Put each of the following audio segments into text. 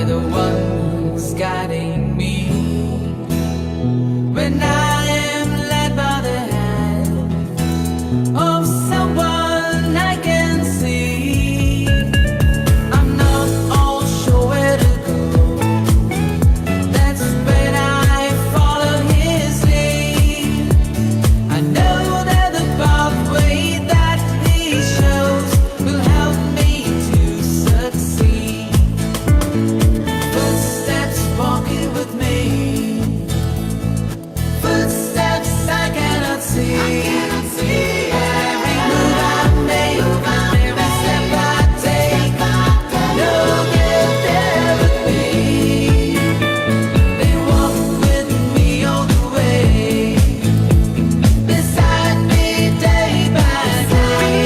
by the one who's guiding me. When I am led by the hand of someone I can see, I'm not all sure where to go. That's when I follow his lead. I know that the pathway that he shows will help me to succeed. Footsteps walking with me, footsteps I cannot see. Every move I make, every step I take, know they're there with me. They walk with me all the way, beside me day by day.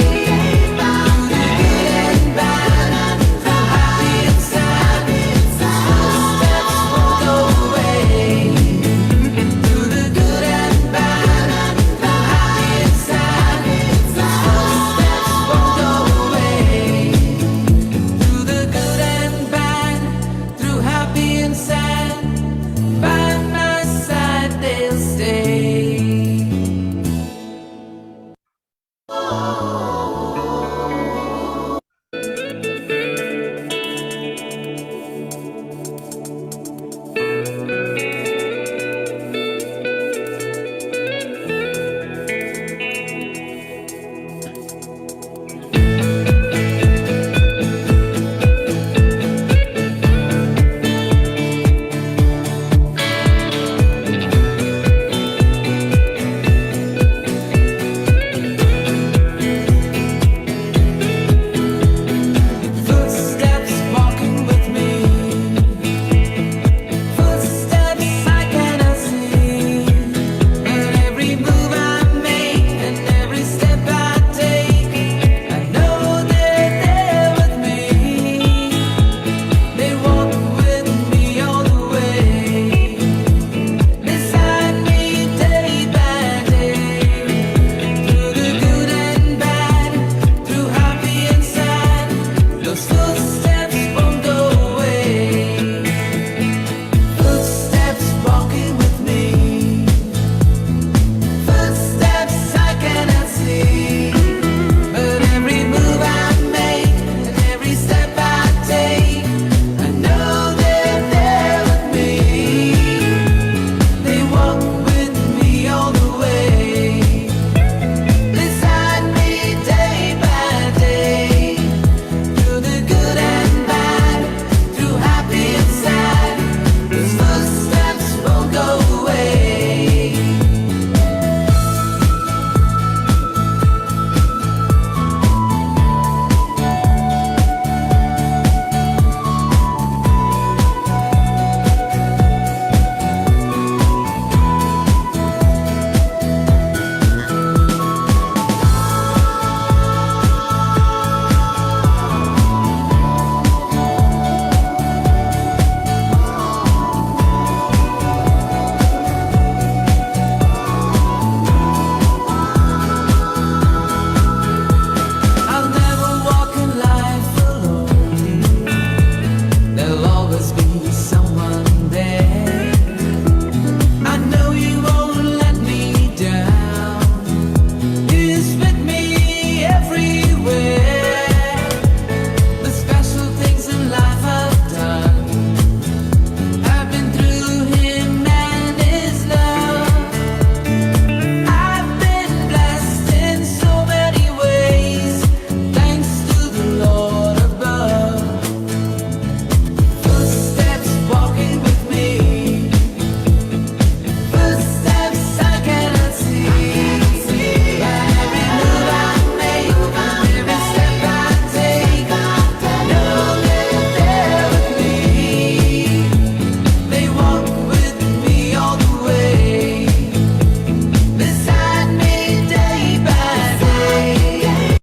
Through the good and bad, through happy and sad, footsteps won't go away. Through the good and bad, through happy and sad, footsteps won't go away. Through the good and bad, through happy and sad, by my side they'll stay. Footsteps walking with me, footsteps I cannot see. But every move I make and every step I take, I know they're there with me. They walk with me all the way, beside me day by day. Through the good and bad, through happy and sad, those footsteps won't go away. Footsteps walking with me, footsteps I cannot see. But every move I make and every step I take, I know they're there with me. They walk with me all the way, beside me day by day. Through the good and bad, through happy and sad, those footsteps won't go away. I'll never walk in life alone. There'll always be someone there. I know you won't let me down. He's with me everywhere. The special things in life I've done, I've been through him and his love. I've been blessed in so many ways, thanks to the Lord above. Footsteps walking with me, footsteps I cannot see. But every move I make, every step I take, I know they're there with me. They walk with me all the way, beside me day by day.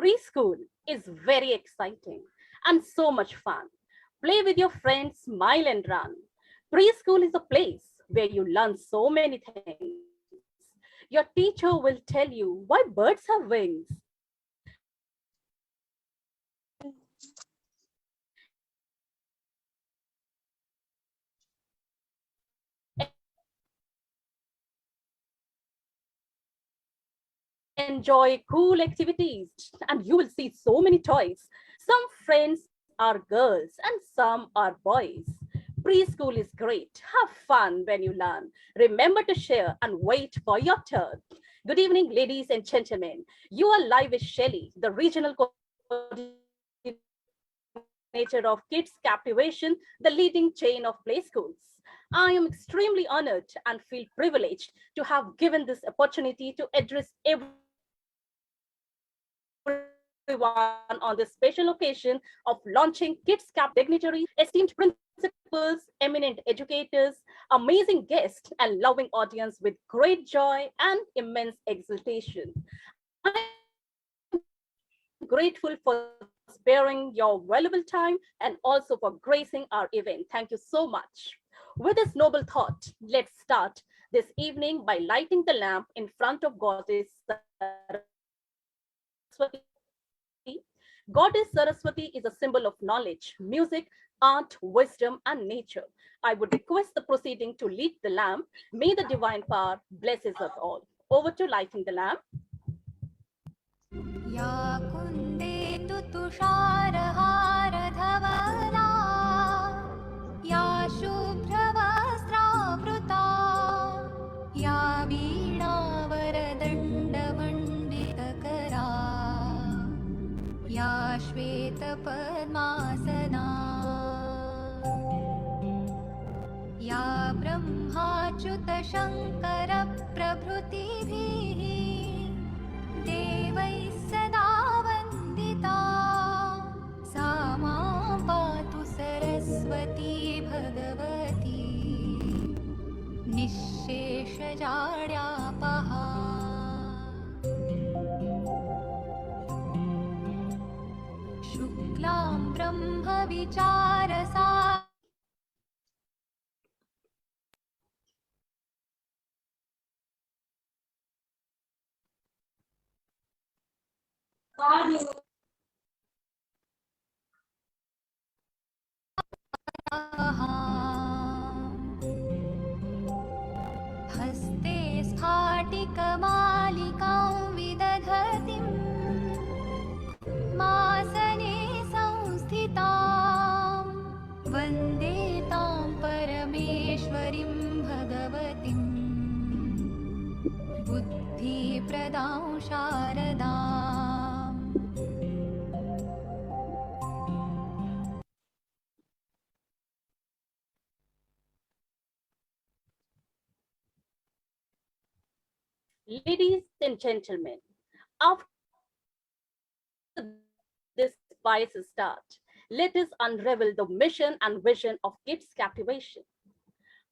Preschool is very exciting and so much fun. Play with your friends, smile and run. Preschool is a place where you learn so many things. Your teacher will tell you why birds have wings, enjoy cool activities, and also enjoy and you will see so many toys. Some friends are girls and some are boys. Preschool is great. Have fun when you learn. Remember to share and wait for your turn. Good evening, ladies and gentlemen. You are live with Shelley, the regional coordinator of Kids Captivation, the leading chain of play schools. I am extremely honored and feel privileged to have given this opportunity to address everyone on this special occasion of launching Kids Captivation Series. Esteemed principals, eminent educators, amazing guests, and loving audience with great joy and immense exultation. I am grateful for sparing your valuable time and also for gracing our event. Thank you so much. With this noble thought, let's start this evening by lighting the lamp in front of Goddess Saraswati. God is Saraswati is a symbol of knowledge, music, art, wisdom, and nature. I would request the proceeding to lead the lamp. May the divine power bless us all. Over to lighting the lamp. Over to lighting the lamp. या कुन्देन्दु तुषारहारधवला या शुभ्रवस्त्रावृता या वीणावरदण्डमण्डितकरा या श्वेतपद्मासना या ब्रह्माच्युतशङ्करप्रभृतिभिः देवैः सदा वन्दिता सा मां पातु सरस्वती भगवती निःशेषजाड्यापहा शुक्लां ब्रह्मविचारसा हस्ते स्फाटिकमालिकां विदधतीं मासने संस्थितां वन्दे तां परमेश्वरीं भगवतीं बुद्धिप्रदां शारदाम् Ladies and gentlemen, after this pious start, let us unravel the mission and vision of Kids Captivation.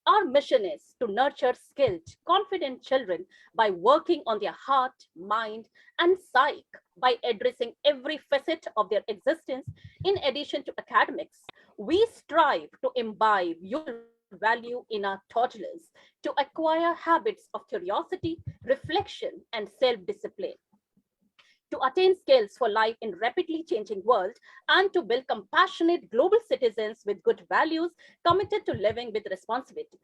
Our mission is to nurture skilled, confident children by working on their heart, mind, and psyche by addressing every facet of their existence. In addition to academics, we strive to imbibe useful value in our toddlers to acquire habits of curiosity, reflection, and self discipline, to attain skills for life in rapidly changing world, and to build compassionate global citizens with good values committed to living with responsibility.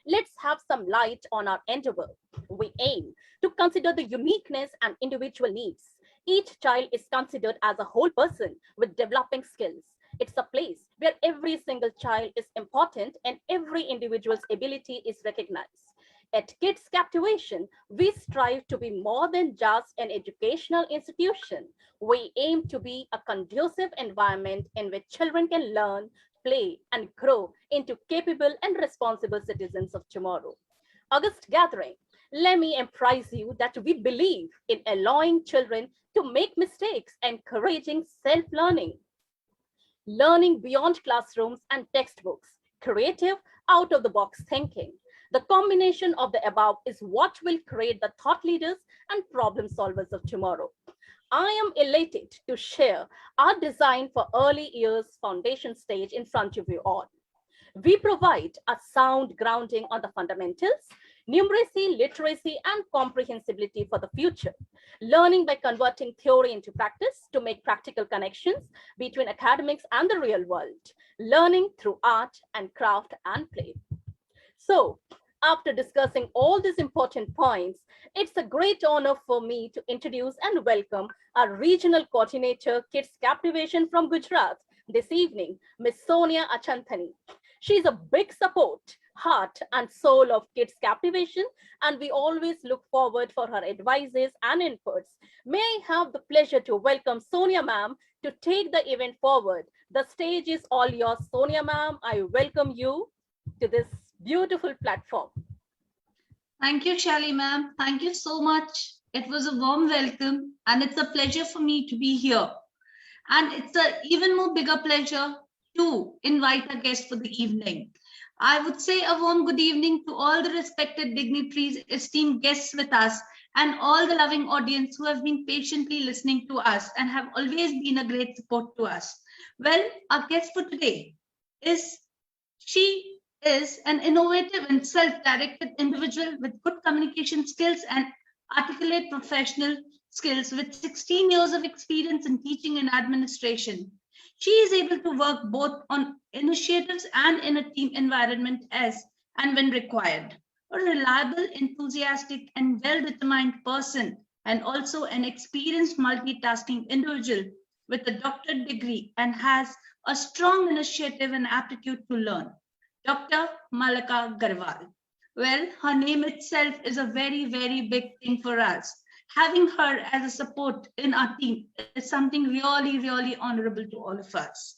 Let's have some light on our endeavor. We aim to consider the uniqueness and individual needs. Each child is considered as a whole person with developing skills. It's a place where every single child is important and every individual's ability is recognized. At Kids Captivation, we strive to be more than just an educational institution. We aim to be a conducive environment in which children can learn, play, and grow into capable and responsible citizens of tomorrow. August gathering, let me apprise you that we believe in allowing children to make mistakes, encouraging self learning beyond classrooms and textbooks, creative, out of the box thinking. The combination of the above is what will create the thought leaders and problem solvers of tomorrow. I am elated to share our design for early years foundation stage in front of you all. We provide a sound grounding on the fundamentals, numeracy, literacy, and comprehensibility for the future. Learning by converting theory into practice to make practical connections between academics and the real world. Learning through art and craft and play. So, after discussing all these important points, it's a great honor for me to introduce and welcome our regional coordinator, Kids Captivation from Gujarat, this evening, Ms. Sonia Achanthani. She's a big support, heart, and soul of Kids Captivation, and we always look forward for her advices and inputs. May I have the pleasure to welcome Sonia ma'am to take the event forward. The stage is all yours, Sonia ma'am. I welcome you to this beautiful platform. Thank you, Shelly ma'am. Thank you so much. It was a warm welcome and it's a pleasure for me to be here. And it's an even more bigger pleasure to invite a guest for the evening. I would say a warm good evening to all the respected dignitaries, esteemed guests with us, and all the loving audience who have been patiently listening to us and have always been a great support to us. Well, our guest for today she is an innovative and self-directed individual with good communication skills and articulate professional skills with 16 years of experience in teaching and administration. She is able to work both on initiatives and in a team environment as and when required. A reliable, enthusiastic, and well-determined person, and also an experienced multitasking individual with a doctorate degree and has a strong initiative and aptitude to learn. Dr. Malaka Garwal. Well, her name itself is a very, very big thing for us. Having her as a support in our team is something really, really honorable to all of us.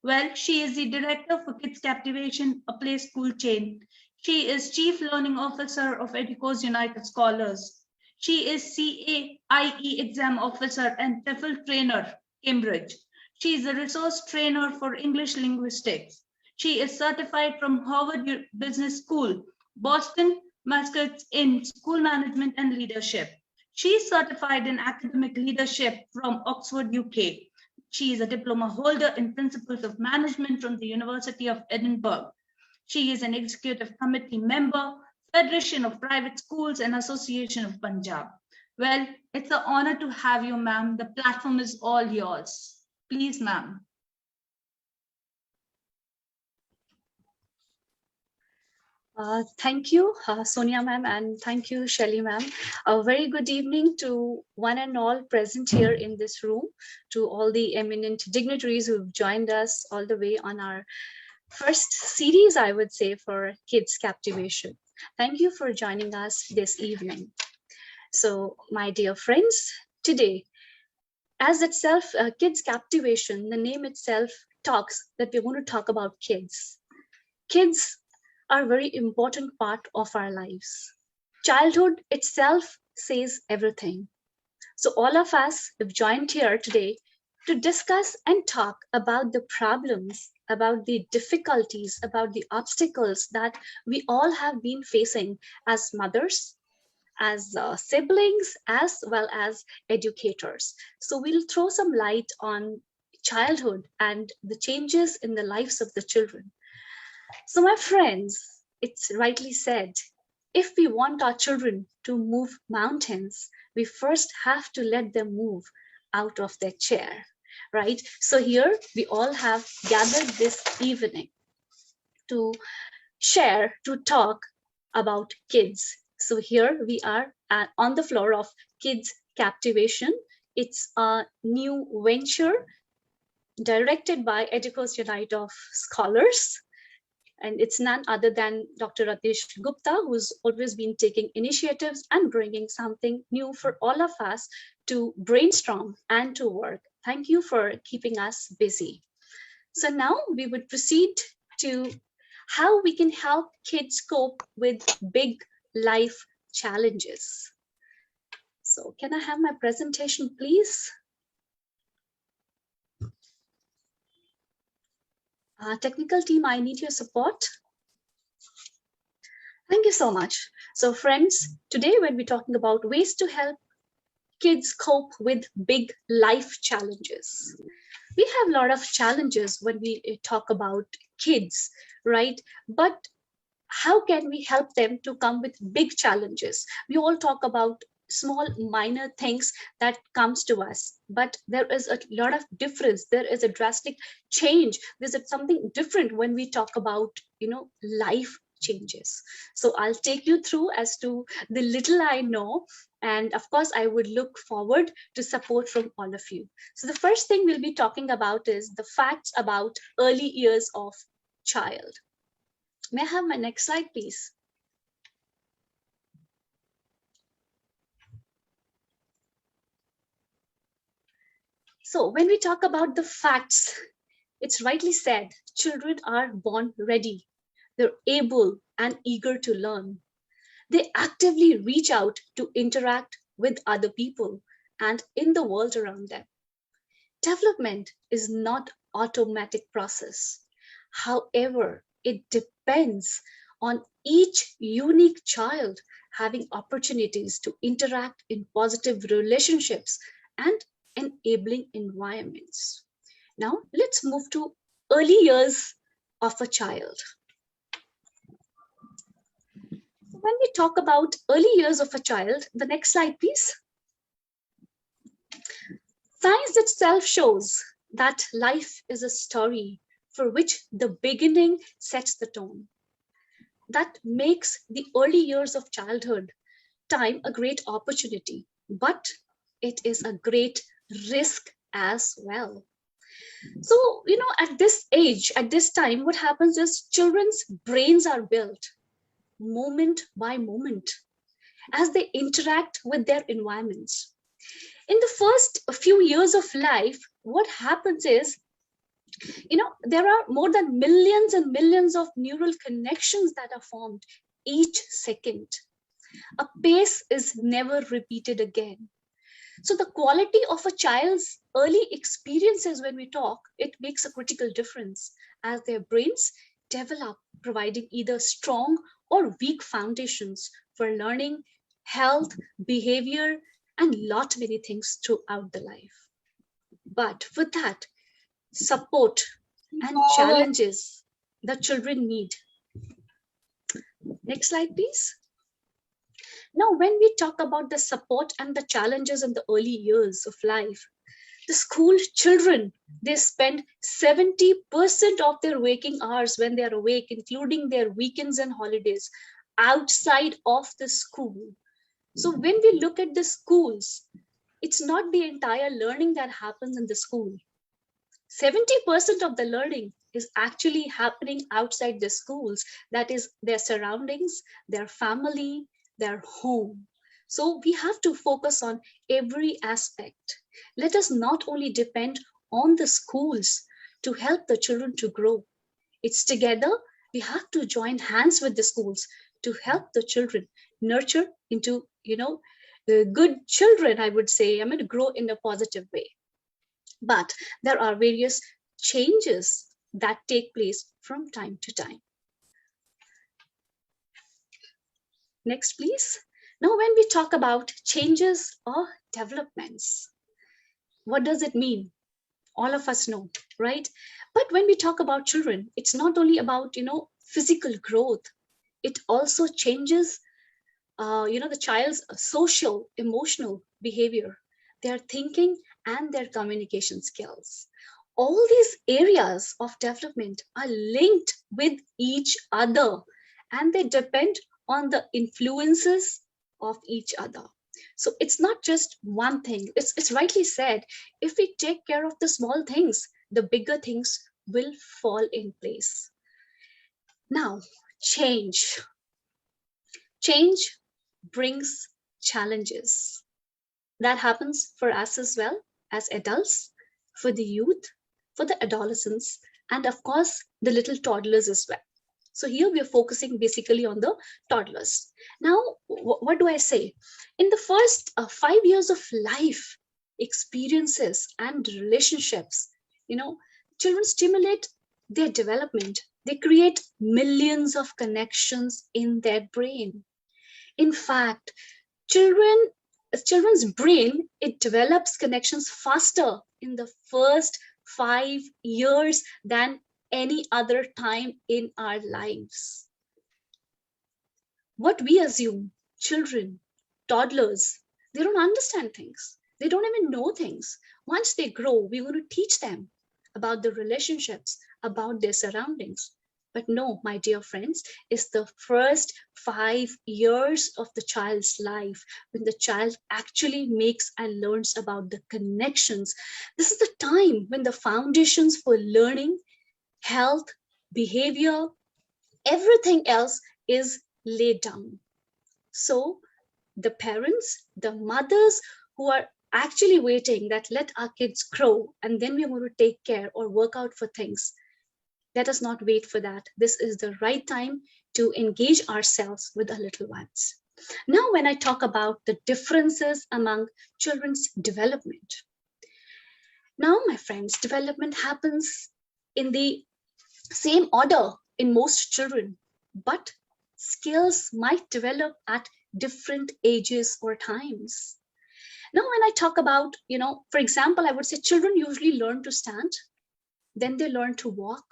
Well, she is the director for Kids Captivation, a play school chain. She is Chief Learning Officer of Educos United Scholars. She is CAIE exam officer and TEFL trainer, Cambridge. She is a resource trainer for English linguistics. She is certified from Harvard Business School, Boston, Massachusetts in school management and leadership. She is certified in academic leadership from Oxford, UK. She is a diploma holder in principles of management from the University of Edinburgh. She is an executive committee member, Federation of Private Schools and Association of Punjab. Well, it's an honor to have you, ma'am. The platform is all yours. Please, ma'am. Thank you, Sonia ma'am, and thank you, Shelly ma'am. A very good evening to one and all present here in this room, to all the eminent dignitaries who've joined us all the way on our first series, I would say, for Kids Captivation. Thank you for joining us this evening. So, my dear friends, today, as itself, Kids Captivation, the name itself talks that we're going to talk about kids. Kids are a very important part of our lives. Childhood itself says everything. So all of us have joined here today to discuss and talk about the problems, about the difficulties, about the obstacles that we all have been facing as mothers, as siblings, as well as educators. So we'll throw some light on childhood and the changes in the lives of the children. So my friends, it's rightly said, if we want our children to move mountains, we first have to let them move out of their chair, right? So here we all have gathered this evening to share, to talk about kids. So here we are on the floor of Kids Captivation. It's a new venture directed by Educos Unite of Scholars. And it's none other than Dr. Ratish Gupta, who's always been taking initiatives and bringing something new for all of us to brainstorm and to work. Thank you for keeping us busy. So now we would proceed to how we can help kids cope with big life challenges. So can I have my presentation, please? Technical team, I need your support. Thank you so much. So friends, today when we're talking about ways to help kids cope with big life challenges. We have a lot of challenges when we talk about kids, right? But how can we help them to come with big challenges? We all talk about small minor things that comes to us, but there is a lot of difference. There is a drastic change. There's something different when we talk about, life changes. So I'll take you through as to the little I know, and of course I would look forward to support from all of you. So the first thing we'll be talking about is the facts about early years of child. May I have my next slide, please? So when we talk about the facts, it's rightly said, children are born ready. They're able and eager to learn. They actively reach out to interact with other people and in the world around them. Development is not automatic process. However, it depends on each unique child having opportunities to interact in positive relationships and enabling environments. Now, let's move to early years of a child. When we talk about early years of a child, the next slide, please. Science itself shows that life is a story for which the beginning sets the tone. That makes the early years of childhood time a great opportunity, but it is a great risk as well. So, at this age, at this time, what happens is children's brains are built moment by moment as they interact with their environments. In the first few years of life, what happens is, there are more than millions and millions of neural connections that are formed each second. A pace is never repeated again. So the quality of a child's early experiences, when we talk, it makes a critical difference as their brains develop, providing either strong or weak foundations for learning, health, behavior, and lot many things throughout the life. But with that, support and challenges the children need. Next slide, please. Now, when we talk about the support and the challenges in the early years of life, the school children, they spend 70% of their waking hours when they are awake, including their weekends and holidays, outside of the school. So when we look at the schools, it's not the entire learning that happens in the school. 70% of the learning is actually happening outside the schools. That is their surroundings, their family, their home. So we have to focus on every aspect. Let us not only depend on the schools to help the children to grow. It's together, we have to join hands with the schools to help the children nurture into, good children, I would say, grow in a positive way. But there are various changes that take place from time to time. Next, please. Now, when we talk about changes or developments, what does it mean? All of us know, right? But when we talk about children, it's not only about, physical growth. It also changes, the child's social, emotional behavior, their thinking and their communication skills. All these areas of development are linked with each other and they depend on the influences of each other. So it's not just one thing. It's rightly said, if we take care of the small things, the bigger things will fall in place. Now, change. Change brings challenges. That happens for us as well as adults, for the youth, for the adolescents, and of course, the little toddlers as well. So here we are focusing basically on the toddlers. Now, what do I say? In the first 5 years of life, experiences and relationships, children stimulate their development. They create millions of connections in their brain. In fact, children's brain, it develops connections faster in the first 5 years than any other time in our lives. What we assume, children, toddlers, they don't understand things. They don't even know things. Once they grow, we're going to teach them about the relationships, about their surroundings. But no, my dear friends, it's the first 5 years of the child's life when the child actually makes and learns about the connections. This is the time when the foundations for learning, health, behavior, everything else is laid down. So the parents, the mothers who are actually waiting that let our kids grow and then we're going to take care or work out for things, let us not wait for that. This is the right time to engage ourselves with our little ones. Now, when I talk about the differences among children's development, now, my friends, development happens in the same order in most children, but skills might develop at different ages or times. Now, when I talk about, for example, I would say children usually learn to stand, then they learn to walk,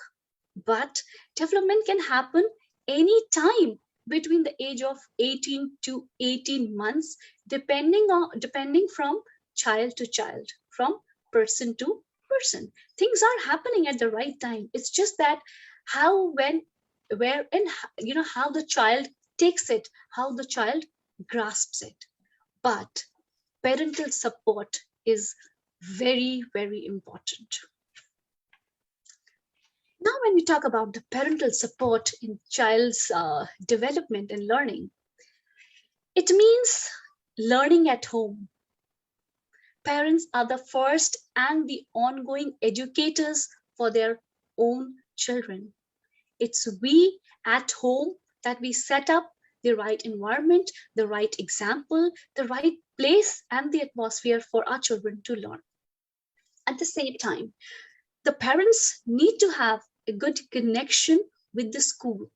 but development can happen any time between the age of 18 to 18 months, depending from child to child, from person to person. Things are happening at the right time. It's just that how, when, where, and how the child takes it, how the child grasps it. But parental support is very, very important. Now, when we talk about the parental support in child's development and learning, it means learning at home. Parents are the first and the ongoing educators for their own children. It's we at home that we set up the right environment, the right example, the right place and the atmosphere for our children to learn. At the same time, the parents need to have a good connection with the school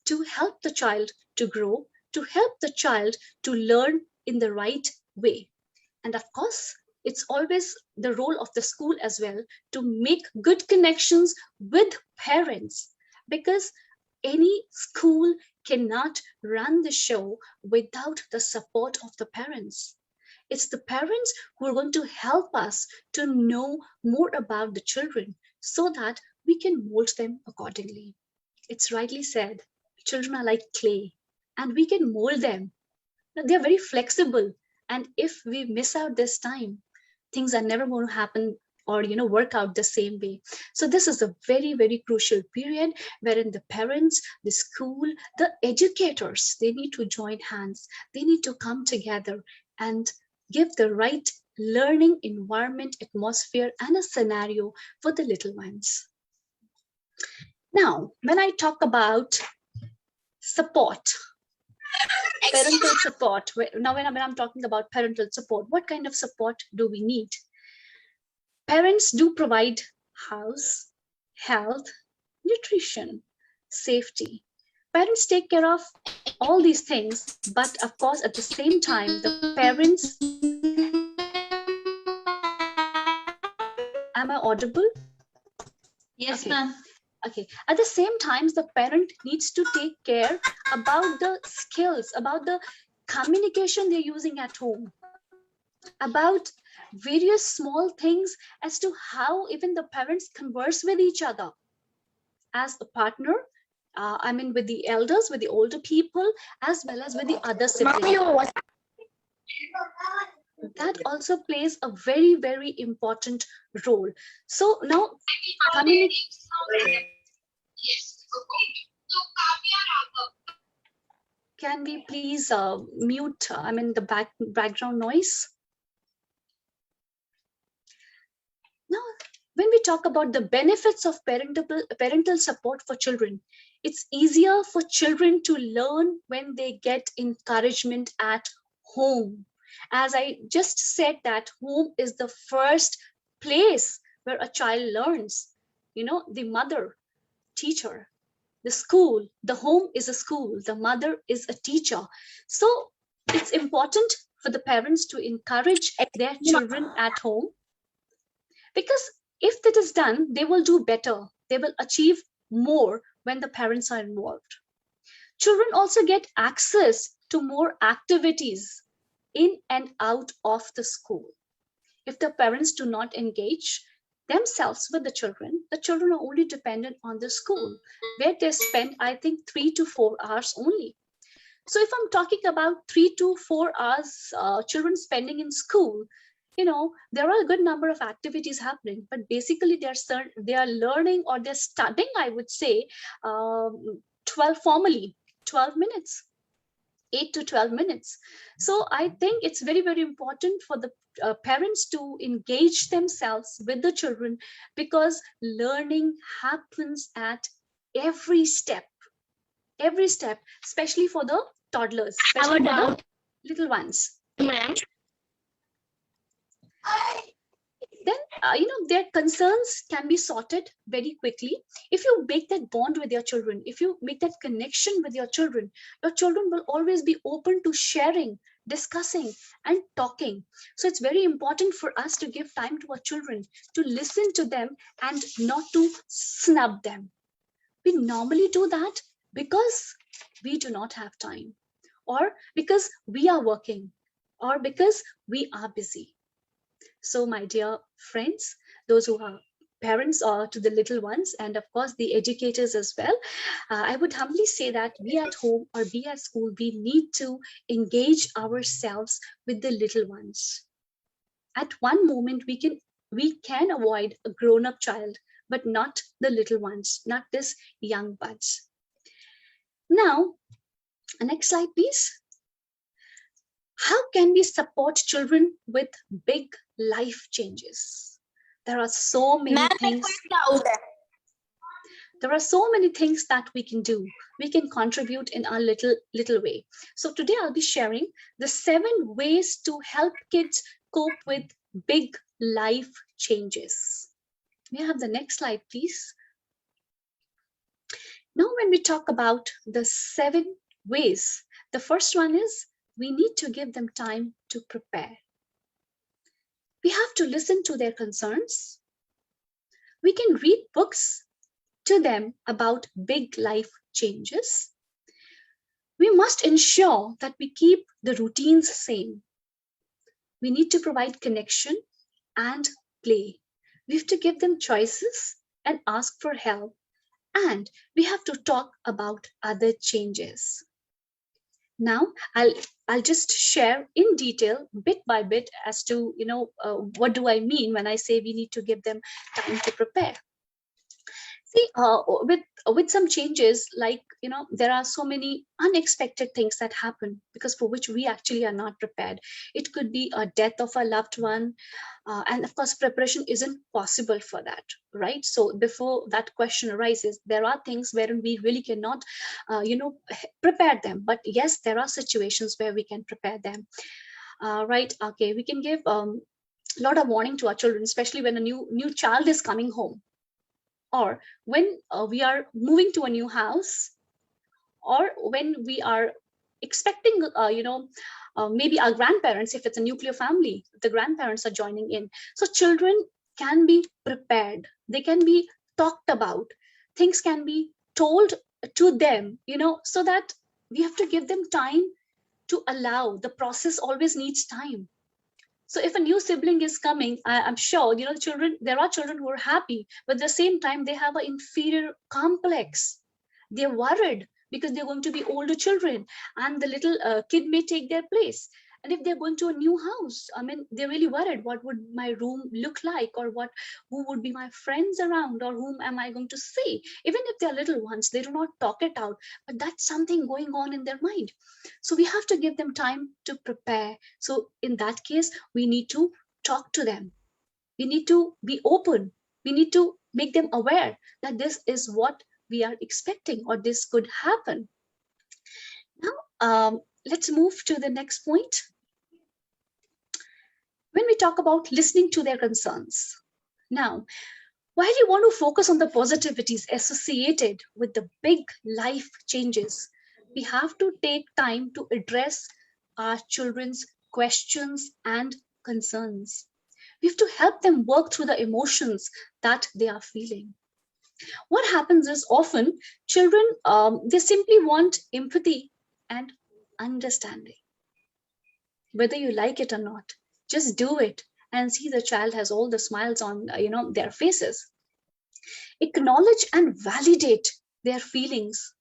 to help the child to grow, to help the child to learn in the right way. And of course, it's always the role of the school as well to make good connections with parents, because any school cannot run the show without the support of the parents. It's the parents who are going to help us to know more about the children so that we can mold them accordingly. It's rightly said, children are like clay and we can mold them. They're very flexible. And if we miss out this time, things are never going to happen or work out the same way. So this is a very, very crucial period wherein the parents, the school, the educators, they need to join hands. They need to come together and give the right learning environment, atmosphere, and a scenario for the little ones. Now, when I talk about support, parental support, now when I'm talking about parental support, what kind of support do we need? Parents do provide house, health, nutrition, safety. Parents take care of all these things, but of course, at the same time, the parents. Am I audible? Yes, Okay. ma'am. Okay. At the same time, the parent needs to take care about the skills, about the communication they're using at home, about various small things as to how even the parents converse with each other as a partner. With the elders, with the older people, as well as with the other siblings. That also plays a very, very important role. So now, can we please mute the background noise? Now, when we talk about the benefits of parental support for children, it's easier for children to learn when they get encouragement at home. As I just said, that home is the first place where a child learns. The mother, teacher, the school, the home is a school, the mother is a teacher. So it's important for the parents to encourage their children at home, because if that is done, they will do better They will achieve more when the parents are involved. Children also get access to more activities in and out of the school. If the parents do not engage themselves with the children are only dependent on the school, where they spend, I think, 3 to 4 hours only. So if I'm talking about 3 to 4 hours children spending in school, there are a good number of activities happening, but basically they are learning, or they're studying, I would say, 12 minutes, 8 to 12 minutes. So I think it's very, very important for the parents to engage themselves with the children, because learning happens at every step, especially for the toddlers, especially for the little ones. Ma'am. Then their concerns can be sorted very quickly if you make that bond with your children. If you make that connection with your children will always be open to sharing, discussing, and talking. So it's very important for us to give time to our children, to listen to them and not to snub them. We normally do that because we do not have time, or because we are working, or because we are busy. So my dear friends, those who are parents or to the little ones, and of course the educators as well, I would humbly say that be at home or be at school, we need to engage ourselves with the little ones. At one moment we can avoid a grown-up child, but not the little ones, not this young buds. Now, next slide, please. How can we support children with big life changes? There are so many things. There are so many things that we can do. We can contribute in our little way. So today I'll be sharing the 7 ways to help kids cope with big life changes. May I have the next slide, please? Now, when we talk about the 7 ways, the first one is we need to give them time to prepare. We have to listen to their concerns. We can read books to them about big life changes. We must ensure that we keep the routines same. We need to provide connection and play. We have to give them choices and ask for help. And we have to talk about other changes. Now, I'll just share in detail, bit by bit, as to what do I mean when I say we need to give them time to prepare. See, with some changes, like there are so many unexpected things that happen because for which we actually are not prepared. It could be a death of a loved one, and of course, preparation isn't possible for that, right? So before that question arises, there are things wherein we really cannot, prepare them. But yes, there are situations where we can prepare them, right? Okay, we can give a lot of warning to our children, especially when a new child is coming home, or when we are moving to a new house, or when we are expecting, maybe our grandparents, if it's a nuclear family, the grandparents are joining in. So children can be prepared. They can be talked about. Things can be told to them, so that we have to give them time to allow. The process always needs time. So if a new sibling is coming, I'm sure, there are children who are happy, but at the same time, they have an inferior complex. They're worried because they're going to be older children and the little kid may take their place. And if they're going to a new house, I mean, they're really worried. What would my room look like, or who would be my friends around, or whom am I going to see? Even if they're little ones, they do not talk it out, but that's something going on in their mind. So we have to give them time to prepare. So in that case, we need to talk to them. We need to be open. We need to make them aware that this is what we are expecting, or this could happen. Now, let's move to the next point. When we talk about listening to their concerns. Now, while you want to focus on the positivities associated with the big life changes, we have to take time to address our children's questions and concerns. We have to help them work through the emotions that they are feeling. What happens is often children, they simply want empathy and understanding. Whether you like it or not, just do it and see the child has all the smiles on their faces. Acknowledge and validate their feelings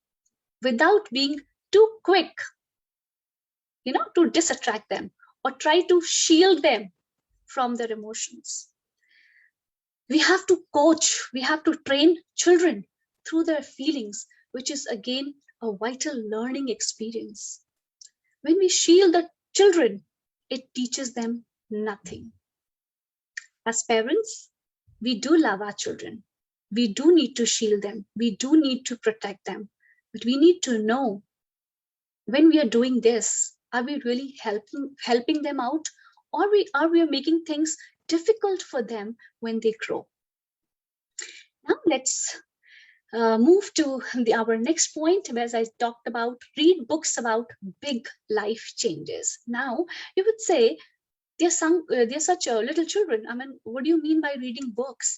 without being too quick, to disattract them or try to shield them from their emotions. We have to coach, we have to train children through their feelings, which is again a vital learning experience. When we shield the children, it teaches them nothing. As parents, we do love our children. We do need to shield them. We do need to protect them. But we need to know, when we are doing this, are we really helping them out, or are we making things difficult for them when they grow? Now let's move to our next point, as I talked about, read books about big life changes. Now you would say, they're such little children. I mean, what do you mean by reading books?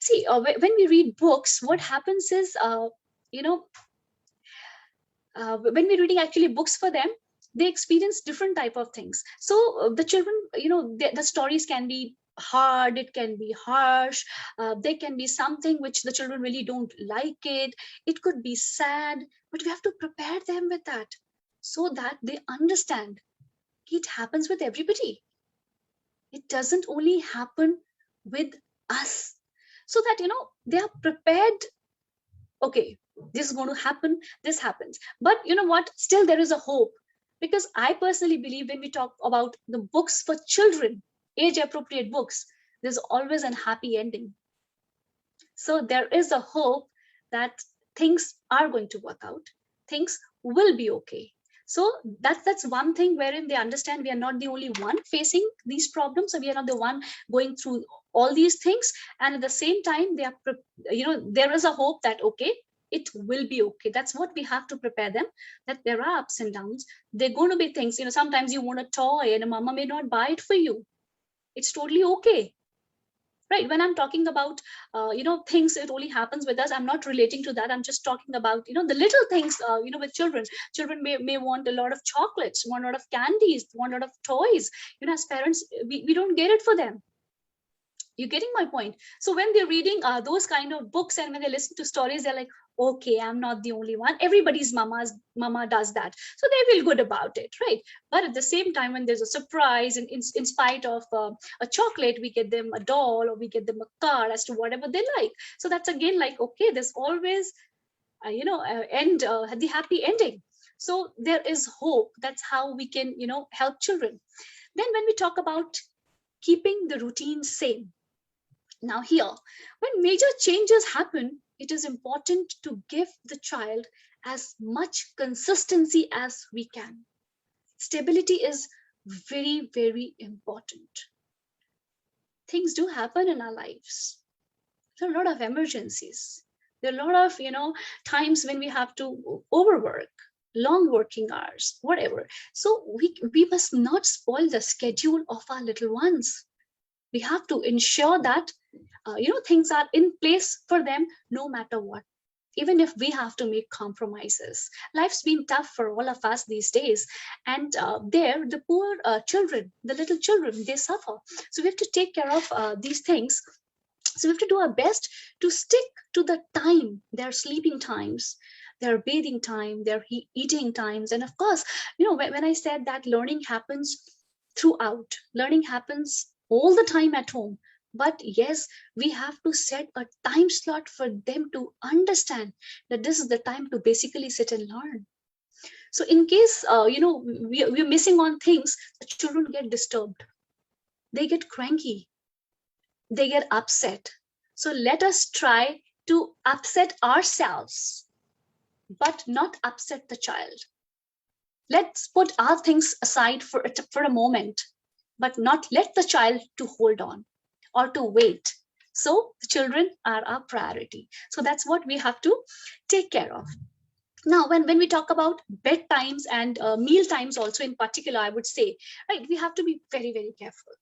See, when we read books, what happens is, when we're reading actually books for them, they experience different type of things. So the children, the stories can be hard, it can be harsh, there can be something which the children really don't like it could be sad, but we have to prepare them with that so that they understand it happens with everybody. It doesn't only happen with us. So that they are prepared. Okay, this is going to happen, this happens, but you know what, still there is a hope. Because I personally believe, when we talk about the books for children, age appropriate books, there's always a happy ending. So there is a hope that things are going to work out, things will be okay. So that's one thing wherein they understand we are not the only one facing these problems, so we are not the one going through all these things, and at the same time they are there is a hope that okay, it will be okay. That's what we have to prepare them, that there are ups and downs. They're going to be things, sometimes you want a toy and a mama may not buy it for you. It's totally okay, right? When I'm talking about things, it only happens with us, I'm not relating to that. I'm just talking about the little things, with children may want a lot of chocolates, want a lot of candies, want a lot of toys. As parents, we don't get it for them. You're getting my point? So when they're reading those kind of books, and when they listen to stories, they're like, okay, I'm not the only one. Everybody's mama does that. So they feel good about it, right? But at the same time, when there's a surprise, and in spite of a chocolate, we get them a doll, or we get them a car, as to whatever they like. So that's again like, okay, there's always, the happy ending. So there is hope. That's how we can, help children. Then when we talk about keeping the routine same, now here, when major changes happen, it is important to give the child as much consistency as we can. Stability is very, very important. Things do happen in our lives. There are a lot of emergencies. There are a lot of, times when we have to overwork, long working hours, whatever. So we must not spoil the schedule of our little ones. We have to ensure that things are in place for them no matter what, even if we have to make compromises. Life's been tough for all of us these days, and the poor children, the little children, they suffer. So we have to take care of these things. So we have to do our best to stick to the time, their sleeping times, their bathing time, their eating times. And of course, when I said that learning happens throughout, learning happens all the time at home. But yes, we have to set a time slot for them to understand that this is the time to basically sit and learn. So in case, we're missing on things, the children get disturbed. They get cranky. They get upset. So let us try to upset ourselves, but not upset the child. Let's put our things aside for a moment, but not let the child to hold on or to wait. So the children are our priority. So that's what we have to take care of. Now, when we talk about bedtimes and meal times also in particular, I would say, right, we have to be very, very careful.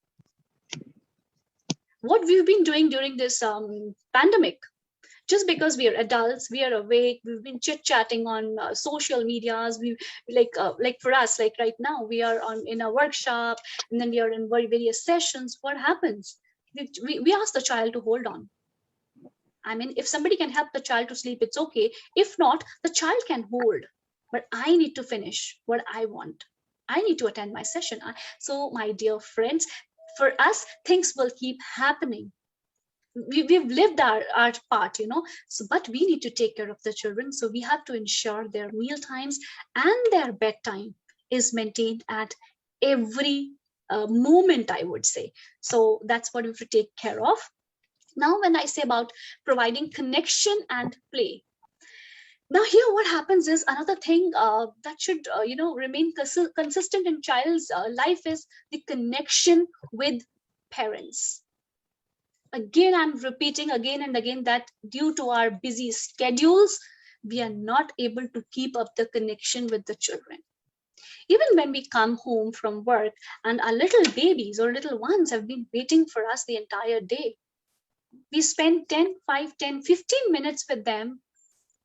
What we've been doing during this pandemic, Just because we are adults, we are awake, we've been chit-chatting on social medias, we like for us, like right now we are on in a workshop, and then we are in various sessions. What happens? We ask the child to hold on. I mean, if somebody can help the child to sleep, it's okay. If not, the child can hold, but I need to finish what I want. I need to attend my session. So my dear friends, for us, things will keep happening. We've lived our part, so but we need to take care of the children, so we have to ensure their meal times and their bedtime is maintained at every moment, I would say. So that's what we have to take care of. Now when I say about providing connection and play, now here what happens is another thing that should remain consistent in child's life is the connection with parents. Again, I'm repeating again and again that due to our busy schedules, we are not able to keep up the connection with the children. Even when we come home from work and our little babies or little ones have been waiting for us the entire day, we spend 15 minutes with them,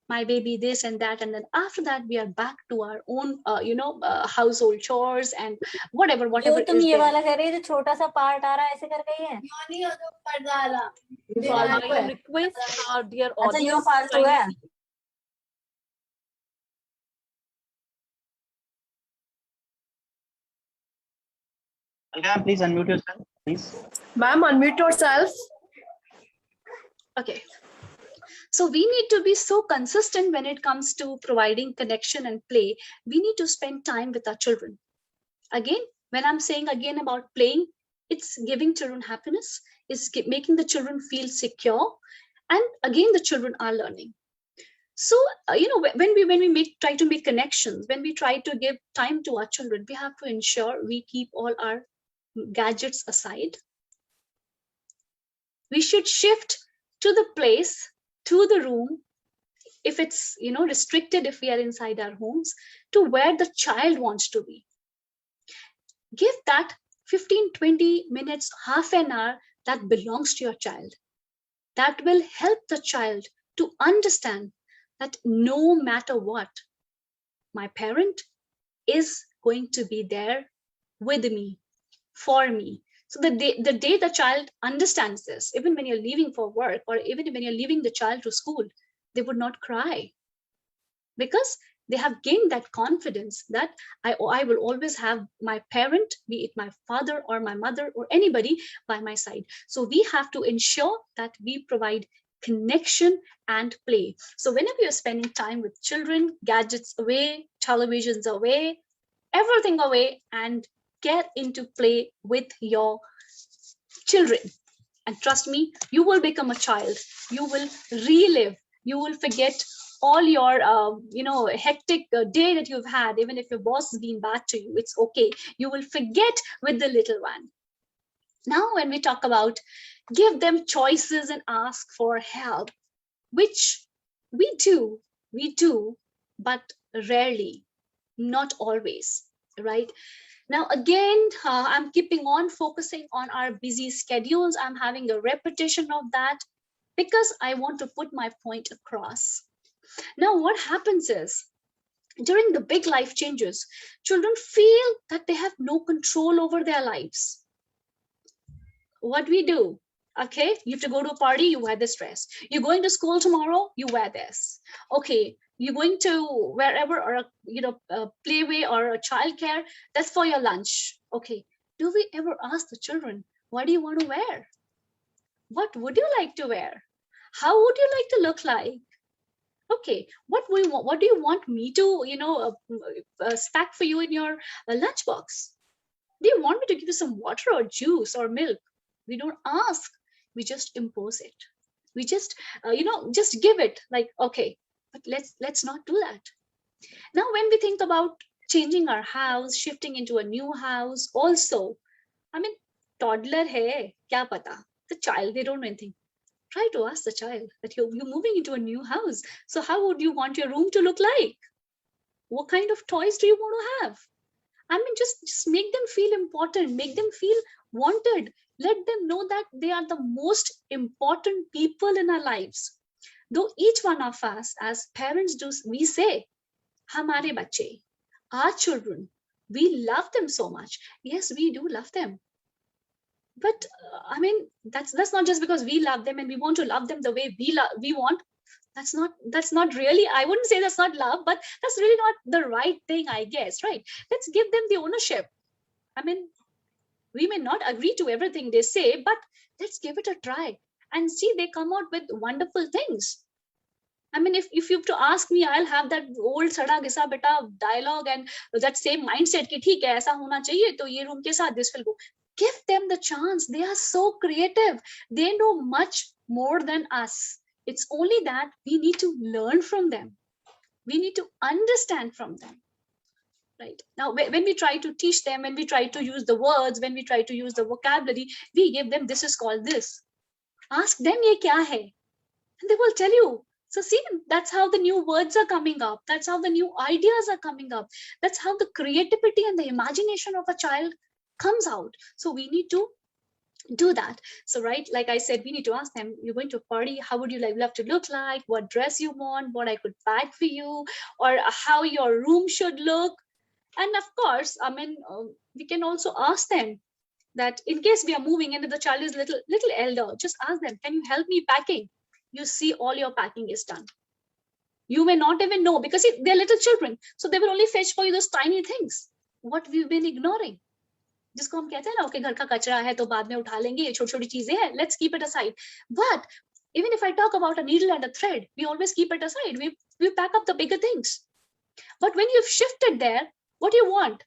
my baby this and that, and then after that we are back to our own household chores and whatever जो तुम is ये there. वाला कर रहे हो, जो छोटा सा पार्ट आ रहा है ऐसे करके ही है। I request our dear अच्छा यो audience फालतू है। kindly Ma'am, please unmute yourself, please. Ma'am, unmute yourself. Okay. So we need to be so consistent when it comes to providing connection and play. We need to spend time with our children. Again, when I'm saying again about playing, it's giving children happiness, it's making the children feel secure, and again the children are learning. So when we try to make connections, when we try to give time to our children, we have to ensure we keep all our gadgets aside. We should shift to the place, to the room, if it's restricted, if we are inside our homes, to where the child wants to be. Give that 15-20 minutes, half an hour that belongs to your child. That will help the child to understand that no matter what, my parent is going to be there with me, for me. So the day the child understands this, even when you're leaving for work or even when you're leaving the child to school, they would not cry, because they have gained that confidence that I will always have my parent, be it my father or my mother or anybody, by my side. So we have to ensure that we provide connection and play. So whenever you're spending time with children, gadgets away, televisions away, everything away, and get into play with your children. And trust me, you will become a child. You will relive. You will forget all your hectic day that you've had. Even if your boss has been bad to you, it's okay. You will forget with the little one. Now when we talk about give them choices and ask for help, which we do, but rarely, not always, right? Now again, I'm keeping on focusing on our busy schedules. I'm having a repetition of that because I want to put my point across. Now what happens is, during the big life changes, children feel that they have no control over their lives. What we do? Okay, you have to go to a party, you wear this dress. You're going to school tomorrow, you wear this. Okay, you're going to wherever, or a playway or a childcare, that's for your lunch. Okay, do we ever ask the children, what do you want to wear? What would you like to wear? How would you like to look like? Okay, what do you want me to stack for you in your lunchbox? Do you want me to give you some water or juice or milk? We don't ask, we just impose it. We just just give it, like, okay, but let's not do that. Now when we think about changing our house, shifting into a new house, also, I mean, toddler hai, kya pata? The child, they don't know anything. Try to ask the child that you're moving into a new house, so how would you want your room to look like? What kind of toys do you want to have? I mean, just make them feel important, make them feel wanted. Let them know that they are the most important people in our lives. though each one of us as parents do, we say, hamare bache, our children, we love them so much. Yes, we do love them. But I mean, that's not just because we love them and we want to love them the way we want. That's not really, I wouldn't say that's not love, but that's really not the right thing, I guess, right? Let's give them the ownership. I mean, we may not agree to everything they say, but let's give it a try and see they come out with wonderful things. I mean, if you have to ask me, I'll have that old sada gisa beta dialogue and that same mindset ki theek hai, aisa hona chahiye, to ye room ke saath this will go. Give them the chance. They are so creative. They know much more than us. It's only that we need to learn from them. We need to understand from them. Right. Now, when we try to teach them, when we try to use the words, when we try to use the vocabulary, we give them, this is called this. Ask them, ye kya hai? And they will tell you. So see, that's how the new words are coming up. That's how the new ideas are coming up. That's how the creativity and the imagination of a child comes out. So we need to do that. So right, like I said, we need to ask them, you're going to a party, how would you love to look like, what dress you want, what I could pack for you, or how your room should look. And of course, I mean, we can also ask them that in case we are moving and if the child is little elder, just ask them, can you help me packing? You see, all your packing is done. You may not even know because they're little children, so they will only fetch for you those tiny things, what we've been ignoring. जिसको हम कहते हैं ना, okay, घर का कचरा है तो बाद में उठा लेंगे, ये छोटी-छोटी चीजें हैं, let's keep it aside. But even if I talk about a needle and a thread, we always keep it aside. We pack up the bigger things. But when you've shifted there, what do you want?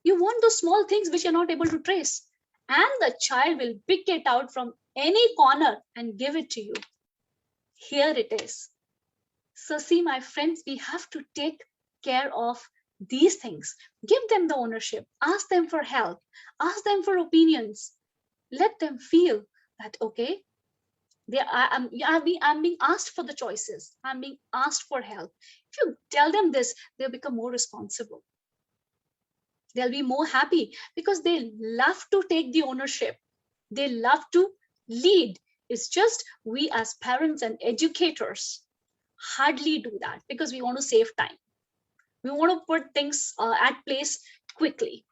You want those small things which you're not able to trace. And the child will pick it out from any corner and give it to you. Here it is. So see, my friends, we have to take care of these things. Give them the ownership. Ask them for help. Ask them for opinions. Let them feel that, okay, I'm being asked for the choices. I'm being asked for help. If you tell them this, they'll become more responsible. They'll be more happy because they love to take the ownership. They love to lead. It's just we as parents and educators hardly do that because we want to save time. We want to put things at place quickly.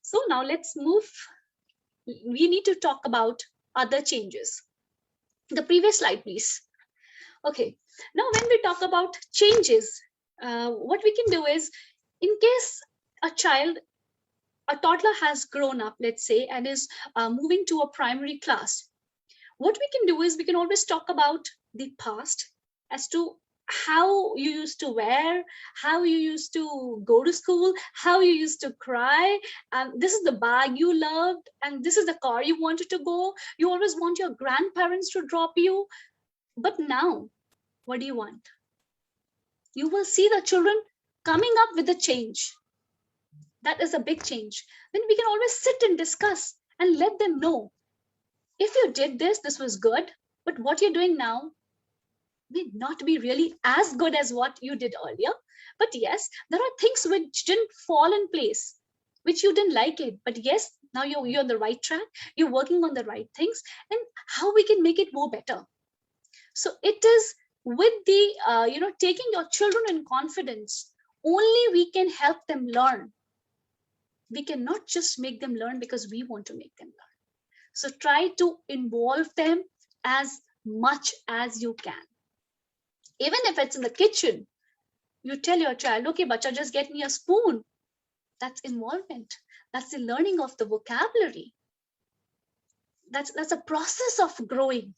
So now let's move. We need to talk about other changes. The previous slide, please. Okay. Now, when we talk about changes, what we can do is, in case a toddler has grown up, let's say, and is moving to a primary class, what we can do is we can always talk about the past as to how you used to wear, how you used to go to school, how you used to cry, and this is the bag you loved, and this is the car you wanted to go. You always want your grandparents to drop you. But now, what do you want? You will see the children coming up with a change. That is a big change. Then we can always sit and discuss and let them know, if you did this, this was good, but what you're doing now may not be really as good as what you did earlier. But yes, there are things which didn't fall in place, which you didn't like it. But yes, now you're on the right track. You're working on the right things, and how we can make it more better. So it is with the taking your children in confidence. Only we can help them learn. We cannot just make them learn because we want to make them learn. So try to involve them as much as you can. Even if it's in the kitchen, you tell your child, okay, bacha, just get me a spoon. That's involvement. That's the learning of the vocabulary. That's a process of growing.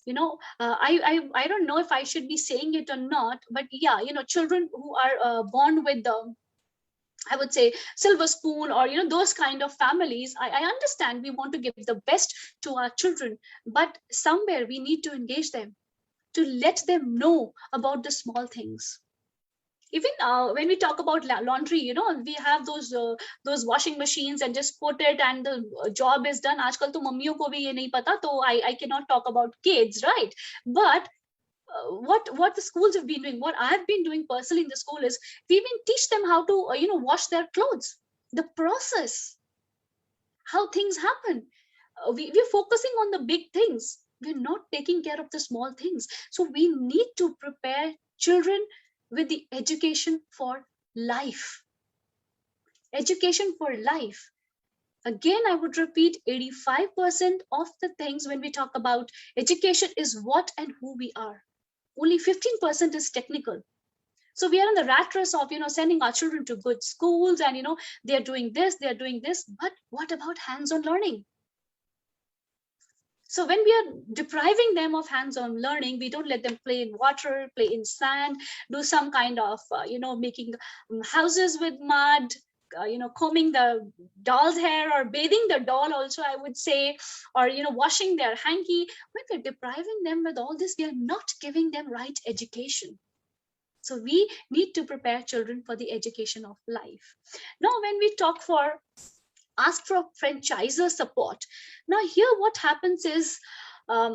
I don't know if I should be saying it or not, but yeah, children who are born with I would say silver spoon or those kind of families, I understand we want to give the best to our children, but somewhere we need to engage them to let them know about the small things. Even when we talk about laundry, we have those washing machines and just put it and the job is done. Aajkal to mummiyon ko bhi ye nahi pata, so I cannot talk about kids, right? But what the schools have been doing, what I've been doing personally in the school is we even teach them how to wash their clothes, the process, how things happen. We're focusing on the big things. We're not taking care of the small things. So we need to prepare children with the education for life. Education for life. Again, I would repeat, 85% of the things when we talk about education is what and who we are. Only 15% is technical. So we are in the rat race of, sending our children to good schools and, they're doing this, but what about hands-on learning? So when we are depriving them of hands-on learning, we don't let them play in water, play in sand, do some kind of, making houses with mud, combing the doll's hair or bathing the doll also, I would say, or, washing their hanky. When we're depriving them with all this, we are not giving them right education. So we need to prepare children for the education of life. Now, when we ask for franchisor support. Now here what happens is,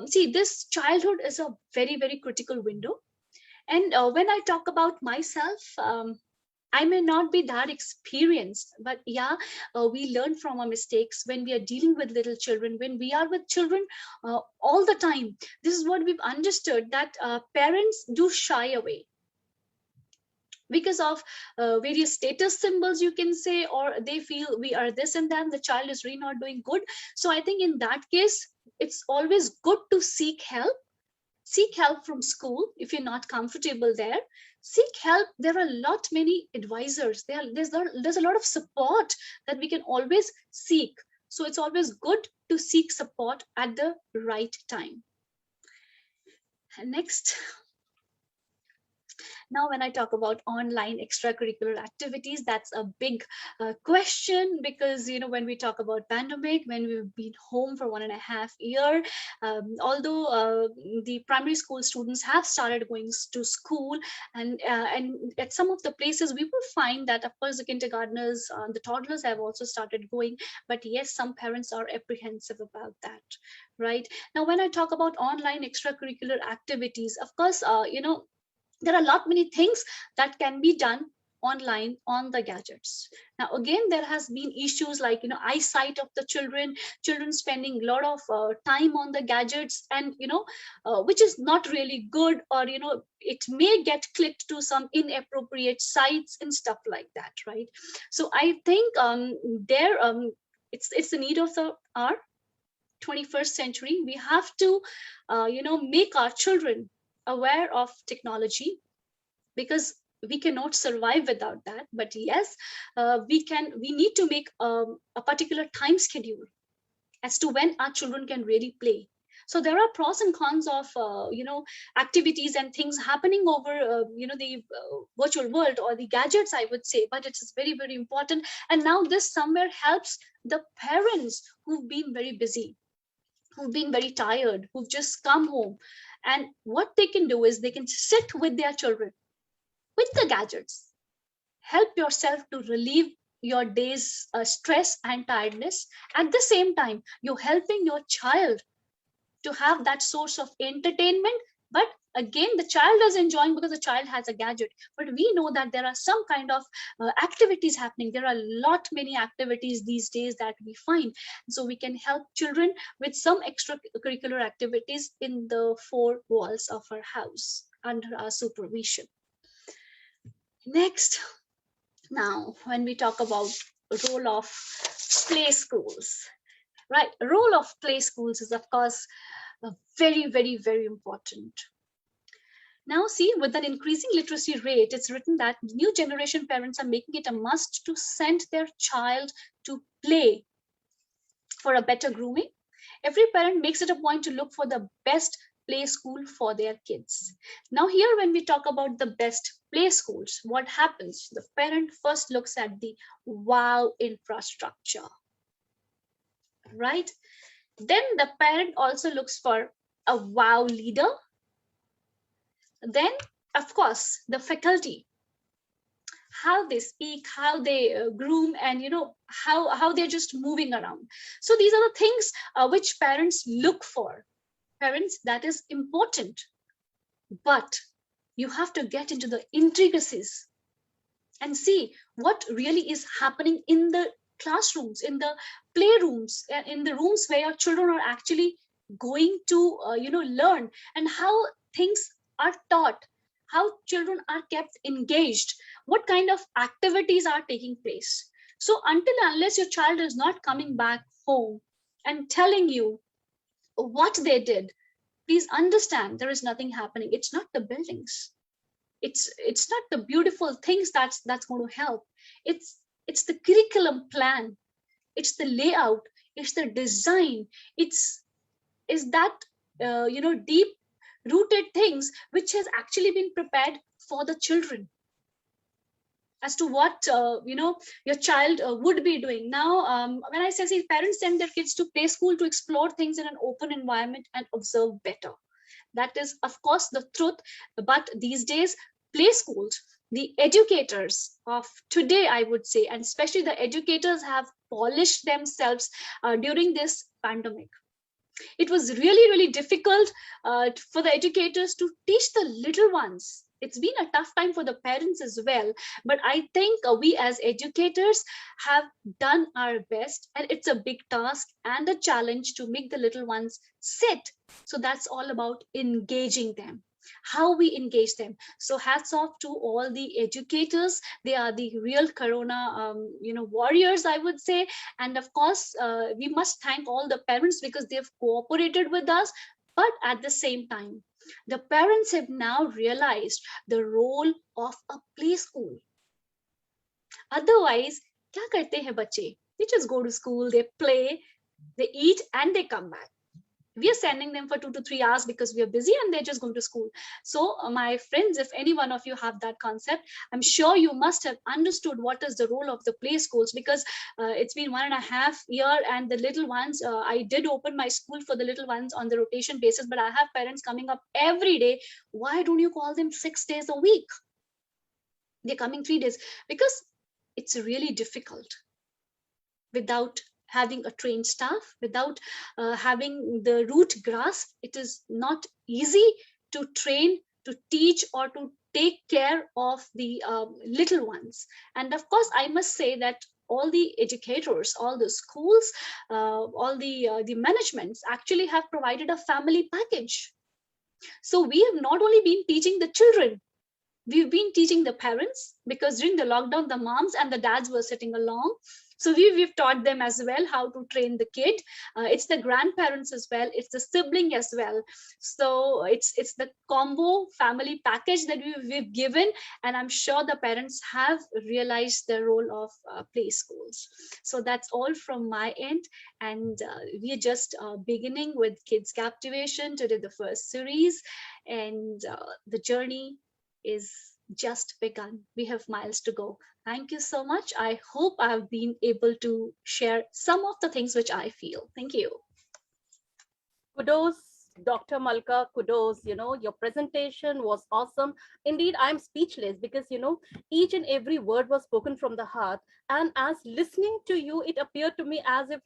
see, this childhood is a very, very critical window. And when I talk about myself, I may not be that experienced, but yeah, we learn from our mistakes when we are dealing with little children, when we are with children all the time. This is what we've understood, that parents do shy away because of various status symbols, you can say, or they feel we are this and that, the child is really not doing good. So I think in that case, it's always good to seek help. Seek help from school if you're not comfortable there. Seek help. There are a lot many advisors. There's a lot of support that we can always seek. So it's always good to seek support at the right time. And next. Now, when I talk about online extracurricular activities, that's a big question, because, when we talk about pandemic, when we've been home for 1.5 years, although the primary school students have started going to school, and at some of the places we will find that, of course, the kindergartners, the toddlers have also started going, but yes, some parents are apprehensive about that, right? Now, when I talk about online extracurricular activities, of course, there are a lot many things that can be done online on the gadgets. Now, again, there has been issues like, eyesight of the children spending a lot of time on the gadgets, and, which is not really good, or, it may get clicked to some inappropriate sites and stuff like that, right? So I think it's the need of our 21st century. We have to, make our children aware of technology, because we cannot survive without that. But yes, we need to make a particular time schedule as to when our children can really play. So there are pros and cons of activities and things happening over the virtual world or the gadgets, I would say, but it is very, very important. And now this somewhere helps the parents who've been very busy, who've been very tired, who've just come home. And what they can do is they can sit with their children with the gadgets. Help yourself to relieve your day's stress and tiredness. At the same time, you're helping your child to have that source of entertainment. But again, the child is enjoying because the child has a gadget. But we know that there are some kind of activities happening. There are a lot many activities these days that we find. So we can help children with some extracurricular activities in the four walls of our house under our supervision. Next, now, when we talk about role of play schools, right? Role of play schools is, of course, very, very, very important. Now, see, with an increasing literacy rate, it's written that new generation parents are making it a must to send their child to play for a better grooming. Every parent makes it a point to look for the best play school for their kids. Now here, when we talk about the best play schools, what happens? The parent first looks at the wow infrastructure, right? Then the parent also looks for a wow leader. Then, of course, the faculty, how they speak, how they groom, and how they're just moving around. So these are the things which parents look for. Parents, that is important, but you have to get into the intricacies and see what really is happening in the classrooms, in the playrooms, in the rooms where your children are actually going to learn, and how things are taught, how children are kept engaged, what kind of activities are taking place. So until unless your child is not coming back home and telling you what they did, please understand there is nothing happening. It's not the buildings, it's not the beautiful things that's going to help. It's the curriculum plan, it's the layout, it's the design, it's is that deep rooted things which has actually been prepared for the children as to what your child would be doing. Now when I say parents send their kids to play school to explore things in an open environment and observe better, that is of course the truth. But these days, play schools, the educators of today, I would say, and especially the educators, have polished themselves during this pandemic. It was really really difficult for the educators to teach the little ones. It's been a tough time for the parents as well, but I think we as educators have done our best, and it's a big task and a challenge to make the little ones sit. So that's all about engaging them, how we engage them. So hats off to all the educators. They are the real corona warriors, I would say. And of course we must thank all the parents because they've cooperated with us. But at the same time, the parents have now realized the role of a play school. Otherwise, kya karte hain bache? They just go to school, they play, they eat, and they come back. We are sending them for 2 to 3 hours because we are busy, and they're just going to school. So my friends, if any one of you have that concept, I'm sure you must have understood what is the role of the play schools, because it's been 1.5 years, and the little ones, I did open my school for the little ones on the rotation basis, but I have parents coming up every day. Why don't you call them 6 days a week? They're coming 3 days because it's really difficult without having a trained staff, without having the root grasp. It is not easy to train, to teach, or to take care of the little ones. And of course, I must say that all the educators, all the schools, all the managements actually have provided a family package. So we have not only been teaching the children, we've been teaching the parents, because during the lockdown, the moms and the dads were sitting along. So we've taught them as well how to train the kid. It's the grandparents as well, it's the sibling as well. So it's the combo family package that we've given, and I'm sure the parents have realized the role of play schools. So that's all from my end, and we are just beginning with Kids Captivation today, the first series, and the journey is just begun. We have miles to go. Thank you so much. I hope I have been able to share some of the things which I feel. Thank you. Kudos, Dr. Malka, kudos. Your presentation was awesome. Indeed, I'm speechless because, each and every word was spoken from the heart. And as listening to you, it appeared to me as if,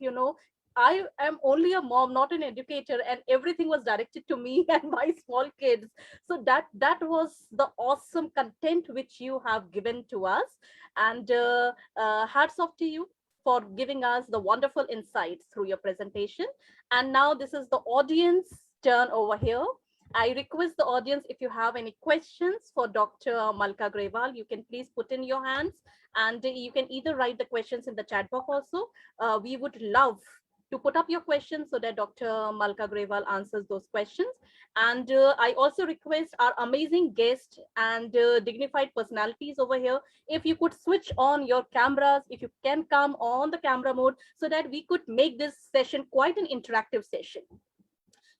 I am only a mom, not an educator, and everything was directed to me and my small kids. So that was the awesome content which you have given to us. And hats off to you for giving us the wonderful insights through your presentation. And now this is the audience turn over here. I request the audience, if you have any questions for Dr. Malka Grewal, you can please put in your hands, and you can either write the questions in the chat box also. We would love to put up your questions so that Dr. Malka Grewal answers those questions. And I also request our amazing guests and dignified personalities over here, if you could switch on your cameras, if you can come on the camera mode, so that we could make this session quite an interactive session.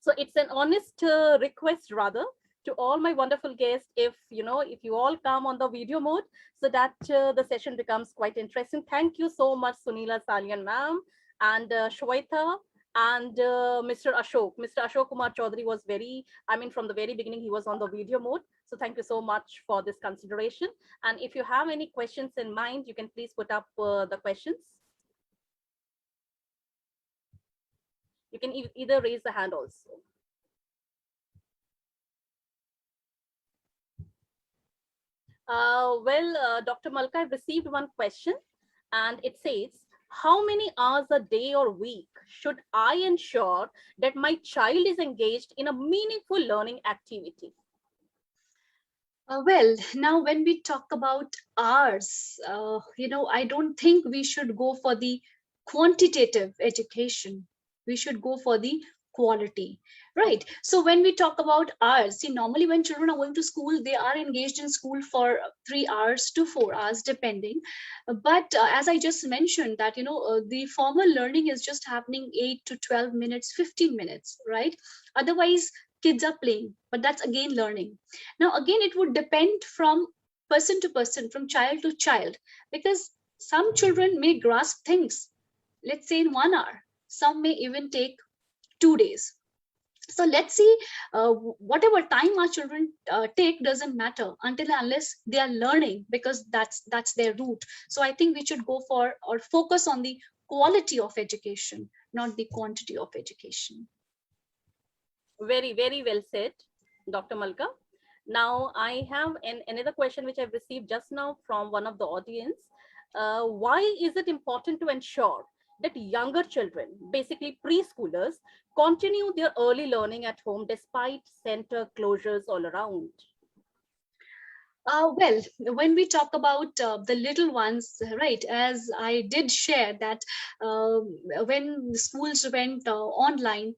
So it's an honest request rather to all my wonderful guests, if you all come on the video mode, so that the session becomes quite interesting. Thank you so much, Sunila Salian ma'am, and Shweta, and Mr. Ashok. Mr. Ashok Kumar Chaudhary was from the very beginning, he was on the video mode. So thank you so much for this consideration. And if you have any questions in mind, you can please put up the questions. You can either raise the hand also. Dr. Malka, I've received one question, and it says, How many hours a day or week should I ensure that my child is engaged in a meaningful learning activity? Well, now when we talk about hours, I don't think we should go for the quantitative education. We should go for the quality, right? So when we talk about hours, see, normally when children are going to school, they are engaged in school for 3 hours to 4 hours, depending. But as I just mentioned, that the formal learning is just happening 8 to 12 minutes, 15 minutes, right? Otherwise, kids are playing, but that's again learning. Now, again, it would depend from person to person, from child to child, because some children may grasp things, let's say in 1 hour, some may even take 2 days. So let's see, whatever time our children take doesn't matter until and unless they are learning, because that's their route. So I think we should go for or focus on the quality of education, not the quantity of education. Very, very well said, Dr. Malka. Now, I have another question which I've received just now from one of the audience. Why is it important to ensure that younger children, basically preschoolers, continue their early learning at home despite center closures all around? Well, when we talk about the little ones, right, as I did share that when the schools went online,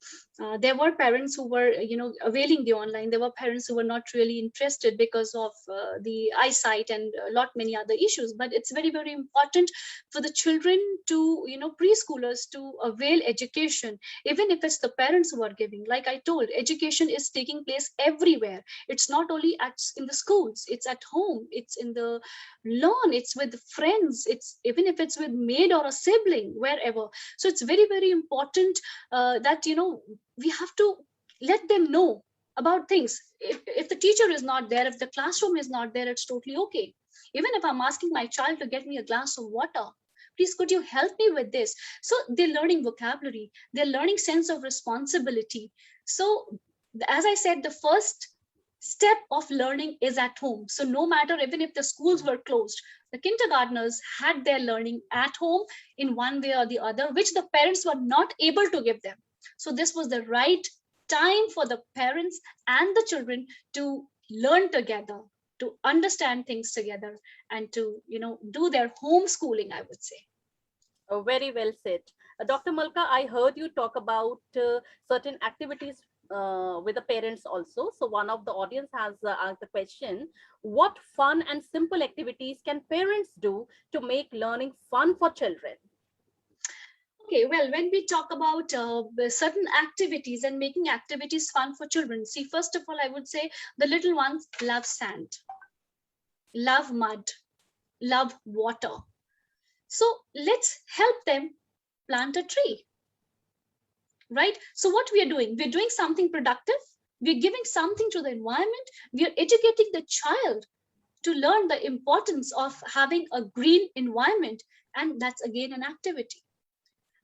there were parents who were, availing the online. There were parents who were not really interested because of the eyesight and a lot many other issues. But it's very, very important for the children to, preschoolers to avail education, even if it's the parents who are giving. Like I told, education is taking place everywhere. It's not only in the schools, it's at home, it's in the lawn, it's with friends, it's even if it's with maid or a sibling, wherever. So it's very, very important that we have to let them know about things. If the teacher is not there, if the classroom is not there, it's totally okay. Even if I'm asking my child to get me a glass of water, please could you help me with this? So they're learning vocabulary, they're learning sense of responsibility. So as I said, the first step of learning is at home. So no matter, even if the schools were closed, the kindergartners had their learning at home in one way or the other, which the parents were not able to give them. So this was the right time for the parents and the children to learn together, to understand things together, and to do their homeschooling, I would say. Very well said. Dr. Malka, I heard you talk about certain activities with the parents also. So one of the audience has asked the question, what fun and simple activities can parents do to make learning fun for children? Okay, well, when we talk about certain activities and making activities fun for children, see, first of all, I would say the little ones love sand, love mud, love water. So let's help them plant a tree, right? So what we are doing, we're doing something productive, we're giving something to the environment, we are educating the child to learn the importance of having a green environment, and that's again an activity.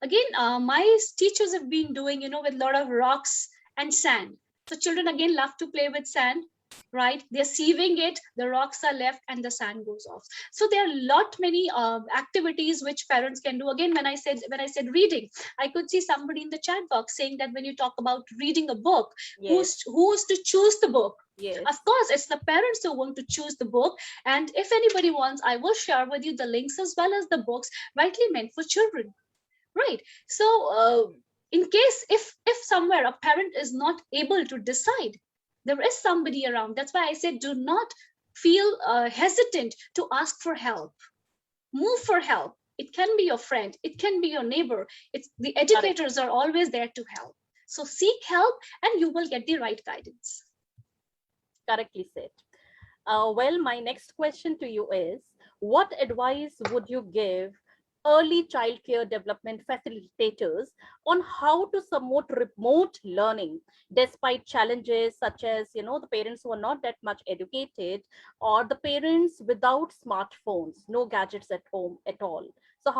Again, my teachers have been doing, with a lot of rocks and sand. So children again love to play with sand, right? They're sieving it, the rocks are left and the sand goes off. So there are a lot many activities which parents can do. Again, when I said reading, I could see somebody in the chat box saying that when you talk about reading a book, Yes. who's to choose the book? Yes. Of course, it's the parents who want to choose the book. And if anybody wants, I will share with you the links as well as the books rightly meant for children. Right. So in case if somewhere a parent is not able to decide, there is somebody around. That's why I said do not feel hesitant to ask for help. Move for help. It can be your friend, it can be your neighbor. It's the educators are always there to help. So seek help and you will get the right guidance. Correctly said. Well, my next question to you is, what advice would you give early childcare development facilitators on how to support remote learning despite challenges such as, the parents who are not that much educated, or the parents without smartphones, no gadgets at home at all? So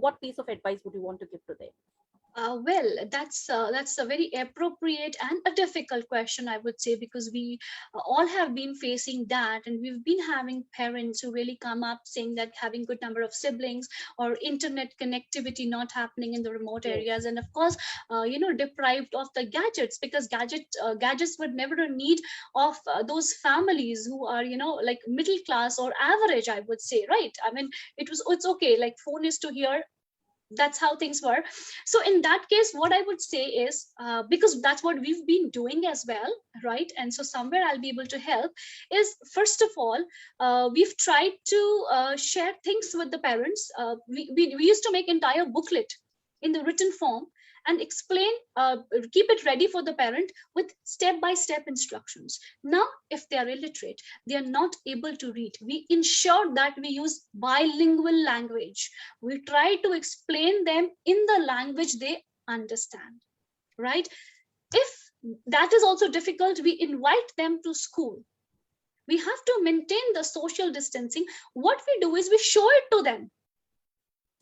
what piece of advice would you want to give to them? Well, that's a very appropriate and a difficult question, I would say, because we all have been facing that, and we've been having parents who really come up saying that having good number of siblings or internet connectivity not happening in the remote Yes. areas, and of course, deprived of the gadgets, because gadgets would never a need of those families who are like middle class or average, I would say, right? I mean, it's okay, like phone is to hear, that's how things were. So in that case, what I would say is, because that's what we've been doing as well, right? And so somewhere I'll be able to help is, first of all, we've tried to share things with the parents. We used to make entire booklet in the written form and explain, keep it ready for the parent with step by step instructions. Now if they are illiterate, they are not able to read, we ensure that we use bilingual language. We try to explain them in the language they understand, right? If that is also difficult, we invite them to school. We have to maintain the social distancing. What we do is we show it to them.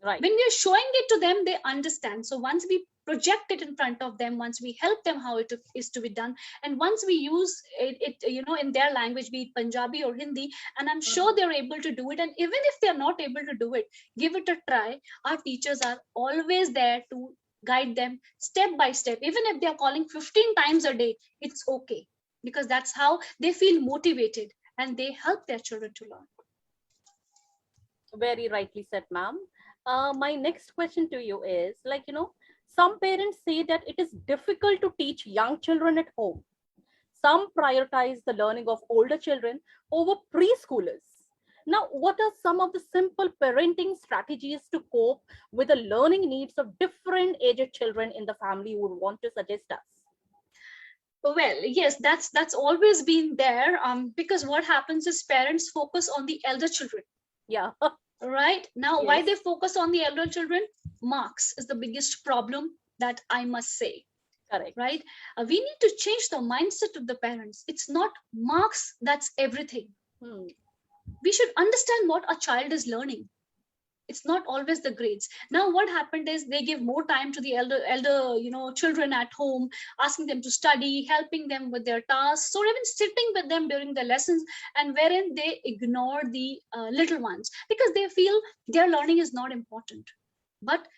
Right. When we are showing it to them, they understand. So once we project it in front of them, once we help them how it is to be done, and once we use it in their language, be it Punjabi or Hindi, and I'm sure they're able to do it. And even if they're not able to do it, give it a try. Our teachers are always there to guide them step by step. Even if they're calling 15 times a day, it's okay, because that's how they feel motivated and they help their children to learn. Very rightly said, ma'am. My next question to you is, like, some parents say that it is difficult to teach young children at home. Some prioritize the learning of older children over preschoolers. Now, what are some of the simple parenting strategies to cope with the learning needs of different aged children in the family you would want to suggest us? Well, yes, that's always been there. Because what happens is parents focus on the elder children. Yeah. Right now, why Yes. they focus on the elder children? Marks is the biggest problem, that I must say. Correct. Right? We need to change the mindset of the parents. It's not marks that's everything. We should understand what a child is learning. It's not always the grades. Now what happened is they give more time to the elder children at home, asking them to study, helping them with their tasks, or even sitting with them during the lessons, and wherein they ignore the little ones because they feel their learning is not important. But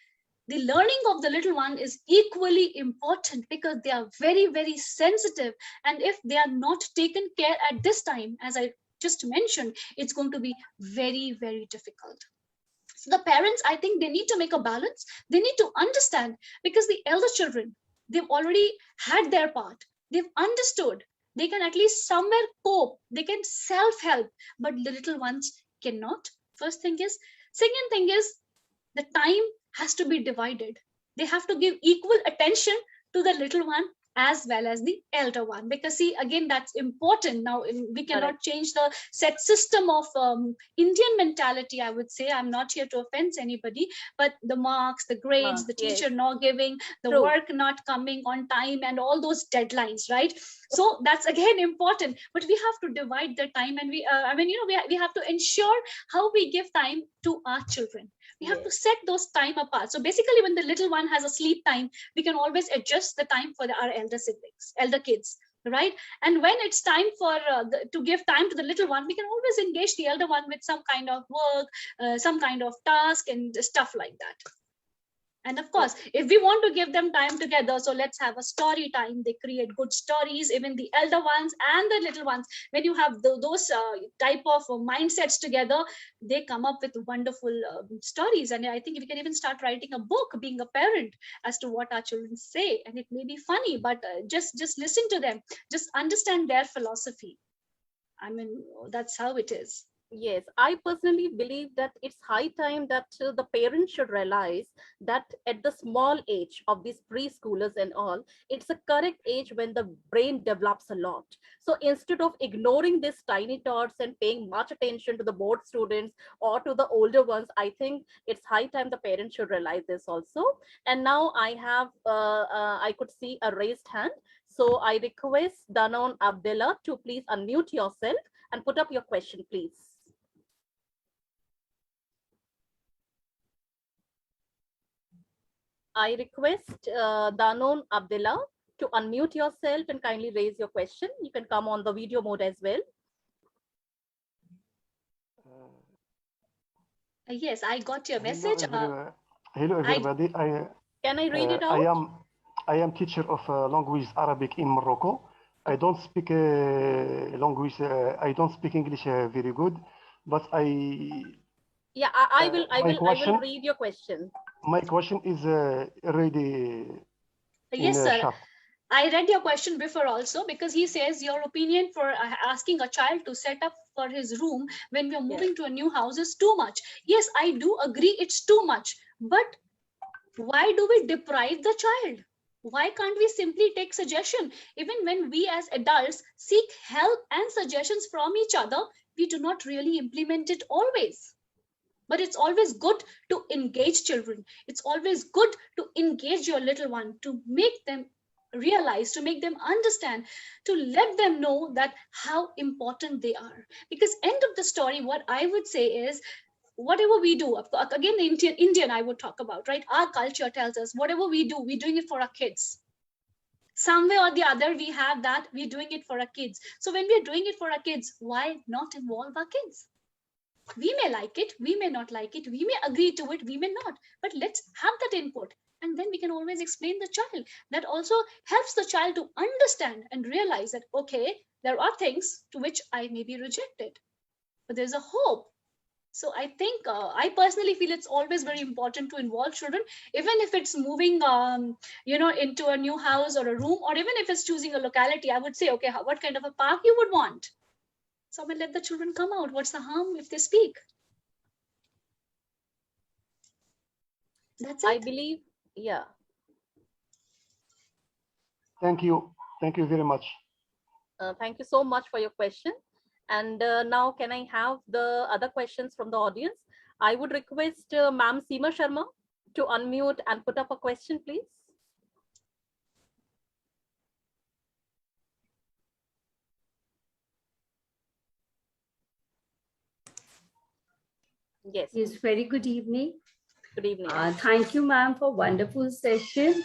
the learning of the little one is equally important, because they are very, very sensitive, and if they are not taken care at this time, as I just mentioned, it's going to be very, very difficult. So the parents, I think, they need to make a balance. They need to understand, because the elder children, they've already had their part. They've understood. They can at least somewhere cope. They can self-help, but the little ones cannot. First thing is. Second thing is, the time has to be divided. They have to give equal attention to the little one as well as the elder one, because see, again, that's important. Now we cannot Correct. change the set system of Indian mentality, I would say. I'm not here to offend anybody, but the marks, the grades, the Yes. teacher not giving, the True. work not coming on time, and all those deadlines, right? So that's again important, but we have to divide the time, and we have to ensure how we give time to our children. We have to set those time apart. So basically, when the little one has a sleep time, we can always adjust the time for our elder siblings, elder kids, right? And when it's time for to give time to the little one, we can always engage the elder one with some kind of work, some kind of task, and stuff like that. And of course, if we want to give them time together, so let's have a story time. They create good stories, even the elder ones and the little ones. When you have those type of mindsets together, they come up with wonderful stories. And I think we can even start writing a book, being a parent, as to what our children say. And it may be funny, but just listen to them. Just understand their philosophy. I mean, that's how it is. Yes, I personally believe that it's high time that the parents should realize that at the small age of these preschoolers and all, it's a correct age when the brain develops a lot. So instead of ignoring these tiny tots and paying much attention to the board students or to the older ones, I think it's high time the parents should realize this also. And now I could see a raised hand. So I request Danon Abdullah to please unmute yourself and put up your question, please. I request Danon Abdullah to unmute yourself and kindly raise your question. You can come on the video mode as well. Yes, I got your Hello, message. hello everybody. Can I read it I out? am teacher of language Arabic in Morocco. I don't speak language. I don't speak English very good, but Yeah, I will question read your question. my question is already in Yes, sir. chat. I read your question before also, because he says your opinion for asking a child to set up for his room when we are moving to a new house is too much. Yes, I do agree it's too much. But why do we deprive the child? Why can't we simply take suggestion? Even when we as adults seek help and suggestions from each other, we do not really implement it always. But it's always good to engage children. It's always good to engage your little one, to make them realize, to make them understand, to let them know that how important they are. Because end of the story, what I would say is, whatever we do, again, the Indian I would talk about, right? Our culture tells us whatever we do, we're doing it for our kids. Some way or the other, we have that, we're doing it for our kids. So when we're doing it for our kids, why not involve our kids? We may like it, we may not like it, we may agree to it, we may not, but let's have that input. And then we can always explain the child. That also helps the child to understand and realize that, okay, there are things to which I may be rejected, but there's a hope. So I think I personally feel it's always very important to involve children, even if it's moving, into a new house or a room, or even if it's choosing a locality. I would say, okay, what kind of a park you would want? So I'm gonna let the children come out. What's the harm if they speak? That's it. I believe, yeah. Thank you very much. Thank you so much for your question. And now can I have the other questions from the audience? I would request Ma'am Seema Sharma to unmute and put up a question, please. Yes, Yes, very good evening. good evening. Thank you, ma'am, for wonderful session.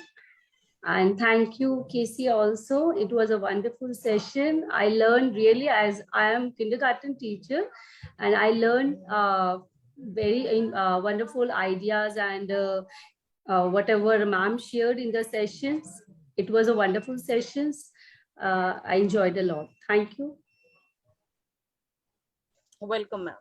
And thank you, Casey, also. It was a wonderful session. I learned really, as I am kindergarten teacher, and I learned very wonderful ideas and whatever ma'am shared in the sessions. It was a wonderful sessions. I enjoyed a lot. Thank you. Welcome, ma'am.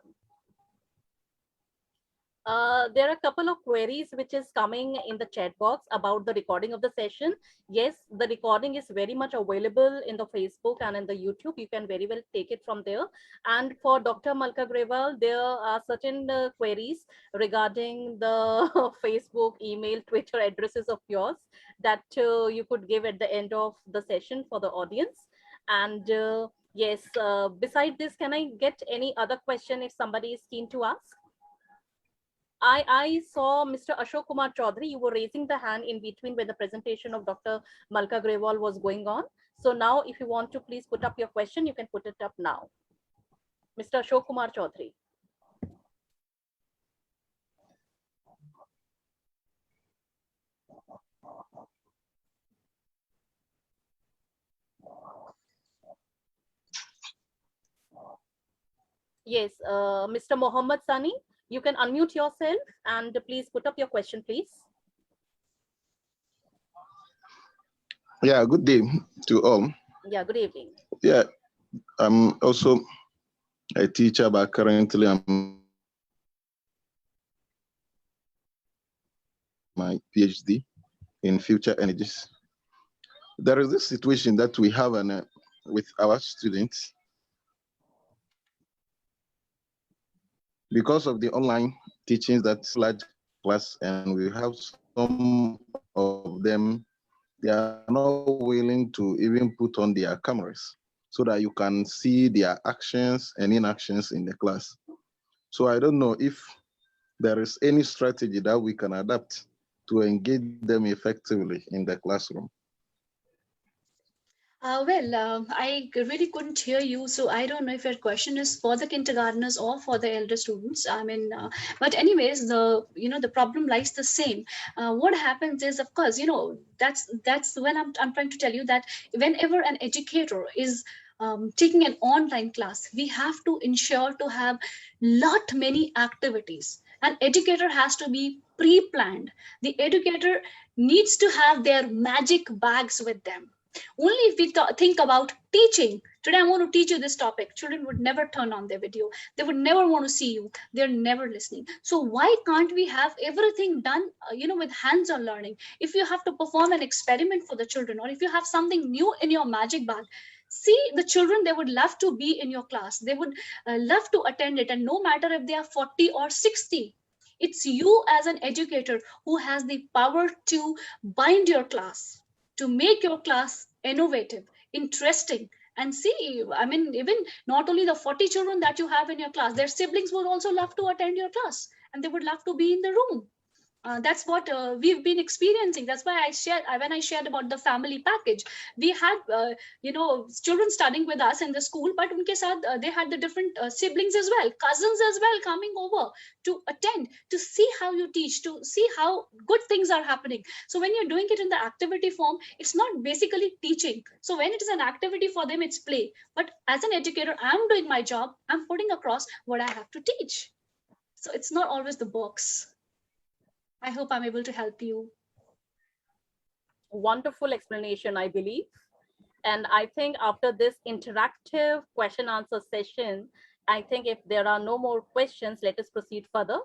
There are a couple of queries which is coming in the chat box about the recording of the session. Yes, the recording is very much available in the Facebook and in the YouTube. You can very well take it from there. And for Dr. Malka Grewal, there are certain queries regarding the Facebook, email, Twitter addresses of yours that you could give at the end of the session for the audience. And yes, beside this, can I get any other question if somebody is keen to ask? I saw Mr. Ashok Kumar Chaudhary, you were raising the hand in between when the presentation of Dr. Malka Grewal was going on. So now if you want to please put up your question, you can put it up now. Mr. Ashok Kumar Chaudhary. Yes, Mr. Mohammed Sani, you can unmute yourself and please put up your question, please. Yeah, good day to all. Yeah, good evening. Yeah, I'm also a teacher, but currently I'm my PhD in future energies. There is this situation that we have with our students because of the online teachings that's large class, and we have some of them, they are not willing to even put on their cameras so that you can see their actions and inactions in the class. So I don't know if there is any strategy that we can adapt to engage them effectively in the classroom. I really couldn't hear you, so I don't know if your question is for the kindergartners or for the elder students. I mean, but anyways, the problem lies the same. What happens is, of course, that's when I'm trying to tell you that whenever an educator is taking an online class, we have to ensure to have lot many activities. An educator has to be pre-planned. The educator needs to have their magic bags with them. Only if we think about teaching, today I want to teach you this topic, children would never turn on their video. They would never want to see you. They're never listening. So why can't we have everything done, with hands-on learning? If you have to perform an experiment for the children, or if you have something new in your magic bag, see the children, they would love to be in your class. They would love to attend it. And no matter if they are 40 or 60, it's you as an educator who has the power to bind your class, to make your class innovative, interesting. And see, I mean, even not only the 40 children that you have in your class, their siblings would also love to attend your class and they would love to be in the room. That's what we've been experiencing. That's why when I shared about the family package, we had children studying with us in the school, but unke saath, they had the different siblings as well, cousins as well, coming over to attend, to see how you teach, to see how good things are happening. So when you're doing it in the activity form, it's not basically teaching. So when it is an activity for them, it's play. But as an educator, I'm doing my job, I'm putting across what I have to teach. So it's not always the box. I hope I'm able to help you. Wonderful explanation, I believe. And I think after this interactive question answer session, I think if there are no more questions, let us proceed further.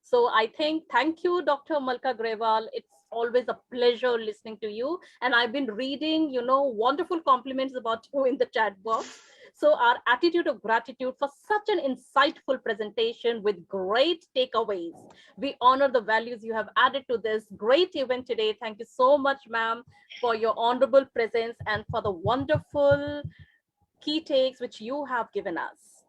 So I think, thank you, Dr. Malka Grewal. It's always a pleasure listening to you. And I've been reading, wonderful compliments about you in the chat box. So our attitude of gratitude for such an insightful presentation with great takeaways. We honor the values you have added to this great event today. Thank you so much, ma'am, for your honorable presence and for the wonderful key takes which you have given us.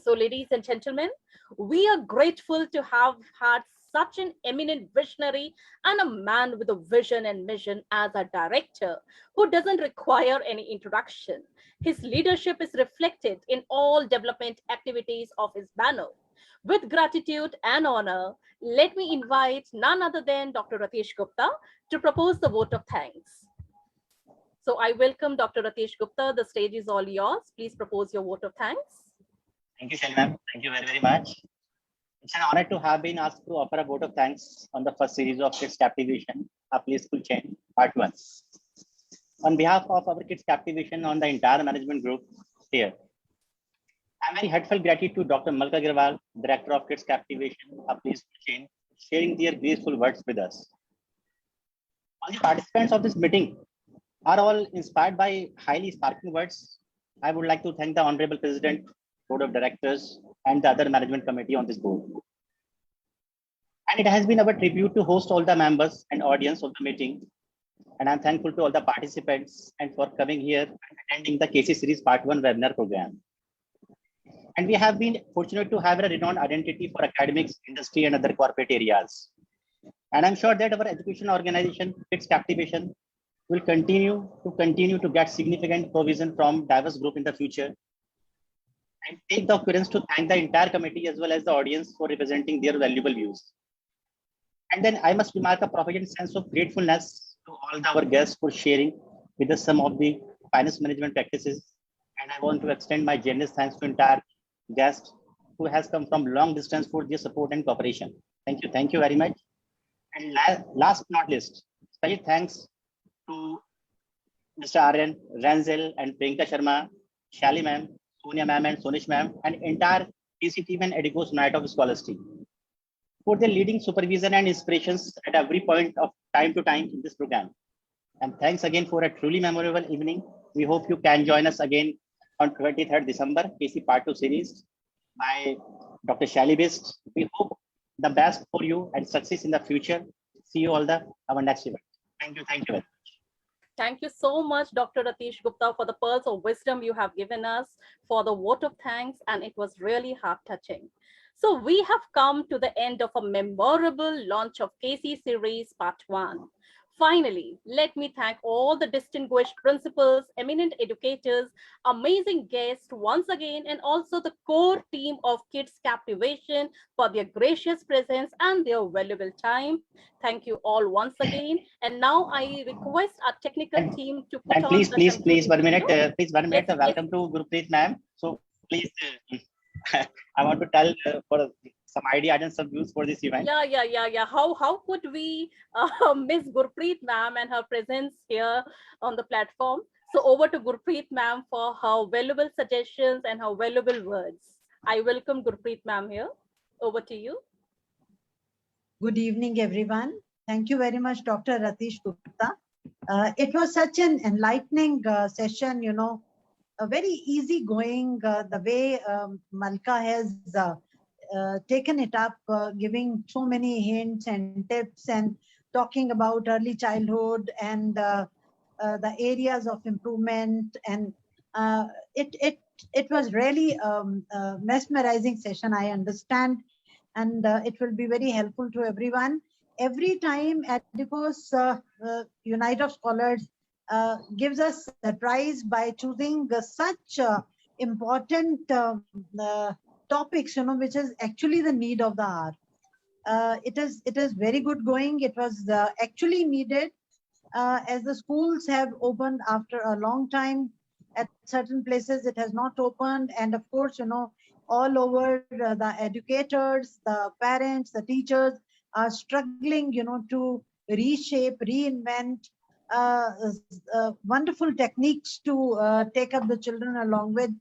So ladies and gentlemen, we are grateful to have had such an eminent visionary and a man with a vision and mission as a director who doesn't require any introduction. His leadership is reflected in all development activities of his banner. With gratitude and honor, let me invite none other than Dr. Ratish Gupta to propose the vote of thanks. So I welcome Dr. Ratish Gupta. The stage is all yours. Please propose your vote of thanks. Thank you, Shelly ma'am. Thank you very, very much. It's an honor to have been asked to offer a vote of thanks on the first series of Kids Captivation, a Playful Chain, Part 1. On behalf of our Kids Captivation on the entire management group here, I'm very heartfelt gratitude to Dr. Malka Grewal, Director of Kids Captivation, a Playful Chain, sharing their graceful words with us. All the participants of this meeting are all inspired by highly sparking words. I would like to thank the Honorable President, Board of Directors, and the other management committee on this board. And it has been our tribute to host all the members and audience of the meeting. And I'm thankful to all the participants and for coming here and attending the KC Series Part 1 webinar program. And we have been fortunate to have a renowned identity for academics, industry, and other corporate areas. And I'm sure that our education organization, Kids Captivation, will continue to get significant provision from diverse group in the future. And take the occurrence to thank the entire committee as well as the audience for representing their valuable views. And then I must remark a profound sense of gratefulness to all our guests for sharing with us some of the finance management practices. And I want to extend my generous thanks to entire guest who has come from long distance for their support and cooperation. Thank you very much. And last but not least, special thanks to Mr. Aryan, Ranzel, and Priyanka Sharma, Shali ma'am, Sonia ma'am, and Sonish ma'am, and entire PC team and Edicos Night of Scholars team for their leading supervision and inspirations at every point of time to time in this program. And thanks again for a truly memorable evening. We hope you can join us again on 23rd December, KC Part 2 series by Dr. Shali Bist. We hope the best for you and success in the future. See you all our next event. Thank you very much. Thank you so much, Dr. Ratish Gupta, for the pearls of wisdom you have given us, for the vote of thanks, and it was really heart-touching. So we have come to the end of a memorable launch of KC Series Part 1. Finally, let me thank all the distinguished principals, eminent educators, amazing guests once again, and also the core team of Kids Captivation for their gracious presence and their valuable time. Thank you all once again. And now I request our technical team to put And on please, the please, concluding please, 1 minute, video. please, 1 minute. Yes, Welcome to Gurpreet ma'am. So please, I want to tell for some ideas and some views for this event. Yeah. How could we miss Gurpreet ma'am and her presence here on the platform? So over to Gurpreet ma'am for her valuable suggestions and her valuable words. I welcome Gurpreet ma'am here. Over to you. Good evening, everyone. Thank you very much, Dr. Ratish Gupta. It was such an enlightening session, you know, a very easy going, the way Malka has taken it up, giving so many hints and tips and talking about early childhood and the areas of improvement. And it was really a mesmerizing session, I understand, and it will be very helpful to everyone. Every time Adipose Unite of Scholars gives us surprise by choosing such important topics, you know, which is actually the need of the hour. It is very good going. It was actually needed as the schools have opened after a long time. At certain places it has not opened, and of course, you know, all over the educators, the parents, the teachers are struggling, you know, to reshape, reinvent wonderful techniques to take up the children along with,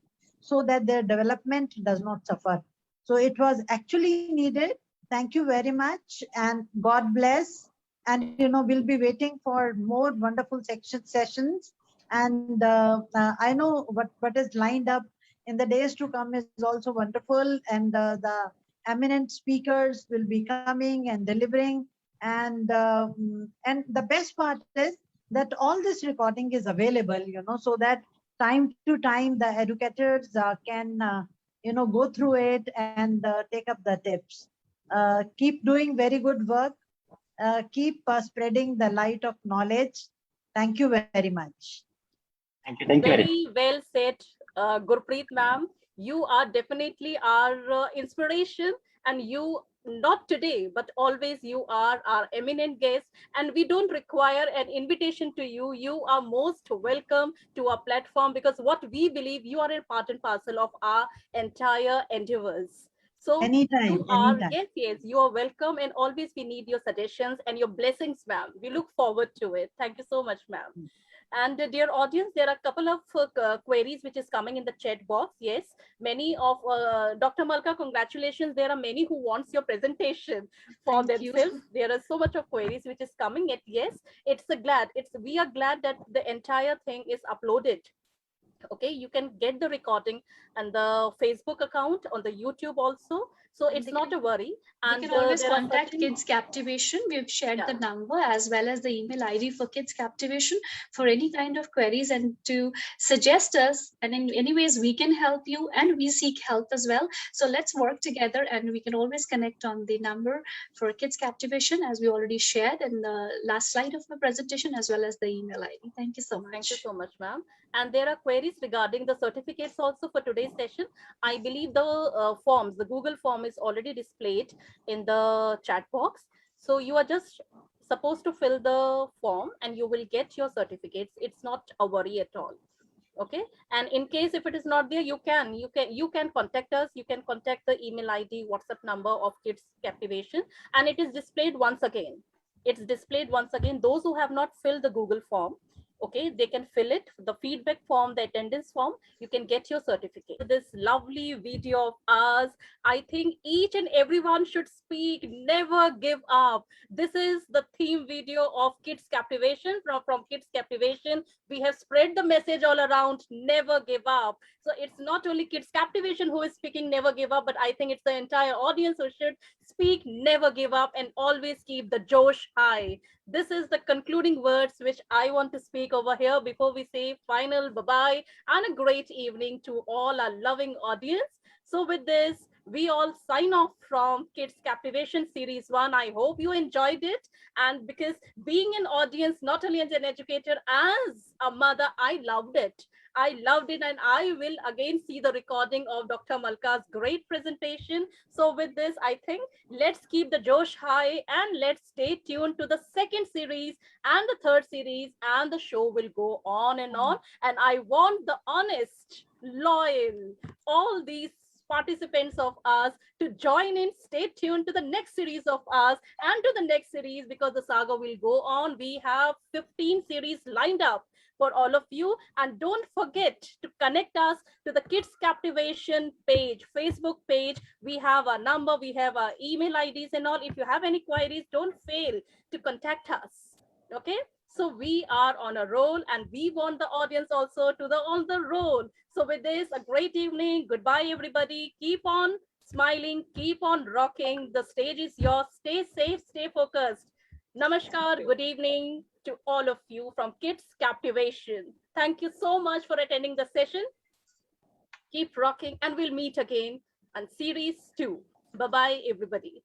so that their development does not suffer. So it was actually needed. Thank you very much, and God bless. And you know, we'll be waiting for more wonderful sessions. And I know what is lined up in the days to come is also wonderful, and the eminent speakers will be coming and delivering. And the best part is that all this recording is available, you know, so that time to time the educators can you know, go through it and take up the tips. Keep doing very good work. Keep spreading the light of knowledge. Thank you very much. Thank you. Thank you. Very well said, Gurpreet ma'am. You are definitely our inspiration, and you, not today, but always, you are our eminent guest, and we don't require an invitation to you. You are most welcome to our platform, because what we believe, you are a part and parcel of our entire endeavors. So Anytime, you are, anytime. yes, you are welcome, and always we need your suggestions and your blessings, ma'am. We look forward to it. Thank you so much, ma'am. And dear audience, there are a couple of queries which is coming in the chat box. Yes, many of Dr. Malka, congratulations. There are many who wants your presentation for themselves. There are so much of queries which is coming. Yes, we are glad that the entire thing is uploaded. Okay, you can get the recording and the Facebook account, on the YouTube also. So it's not a worry. And You can always there are contact certain- Kids Captivation. We've shared the number as well as the email ID for Kids Captivation for any kind of queries and to suggest us. And in any ways we can help you, and we seek help as well. So let's work together, and we can always connect on the number for Kids Captivation, as we already shared in the last slide of my presentation, as well as the email ID. Thank you so much. Thank you so much, ma'am. And there are queries regarding the certificates also for today's session. I believe the forms, the Google form is already displayed in the chat box. So you are just supposed to fill the form and you will get your certificates. It's not a worry at all. Okay, and in case if it is not there, you can contact us. You can contact the email ID, WhatsApp number of Kids Captivation, and it is displayed once again. It's displayed once again. Those who have not filled the Google form, okay, they can fill it, the feedback form, the attendance form. You can get your certificate. This lovely video of ours, I think each and everyone should speak, never give up. This is the theme video of Kids Captivation. From Kids Captivation, we have spread the message all around, never give up. So it's not only Kids Captivation who is speaking never give up, but I think it's the entire audience who should speak never give up and always keep the Josh high. This is the concluding words which I want to speak over here before we say final bye-bye and a great evening to all our loving audience. So with this, we all sign off from Kids Captivation Series 1. I hope you enjoyed it. And because being an audience, not only as an educator, as a mother, I loved it. I loved it, and I will again see the recording of Dr. Malka's great presentation. So with this, I think let's keep the Josh high and let's stay tuned to the second series and the third series, and the show will go on and on. And I want the honest, loyal, all these participants of us to join in, stay tuned to the next series of us and to the next series, because the saga will go on. We have 15 series lined up for all of you. And don't forget to connect us to the Kids Captivation page, Facebook page. We have our number, we have our email IDs and all. If you have any queries, don't fail to contact us. Okay? So we are on a roll, and we want the audience also to on the roll. So with this, a great evening. Goodbye, everybody. Keep on smiling, keep on rocking. The stage is yours. Stay safe, stay focused. Namaskar, good evening to all of you from Kids Captivation. Thank you so much for attending the session. Keep rocking, and we'll meet again on series 2. Bye-bye, everybody.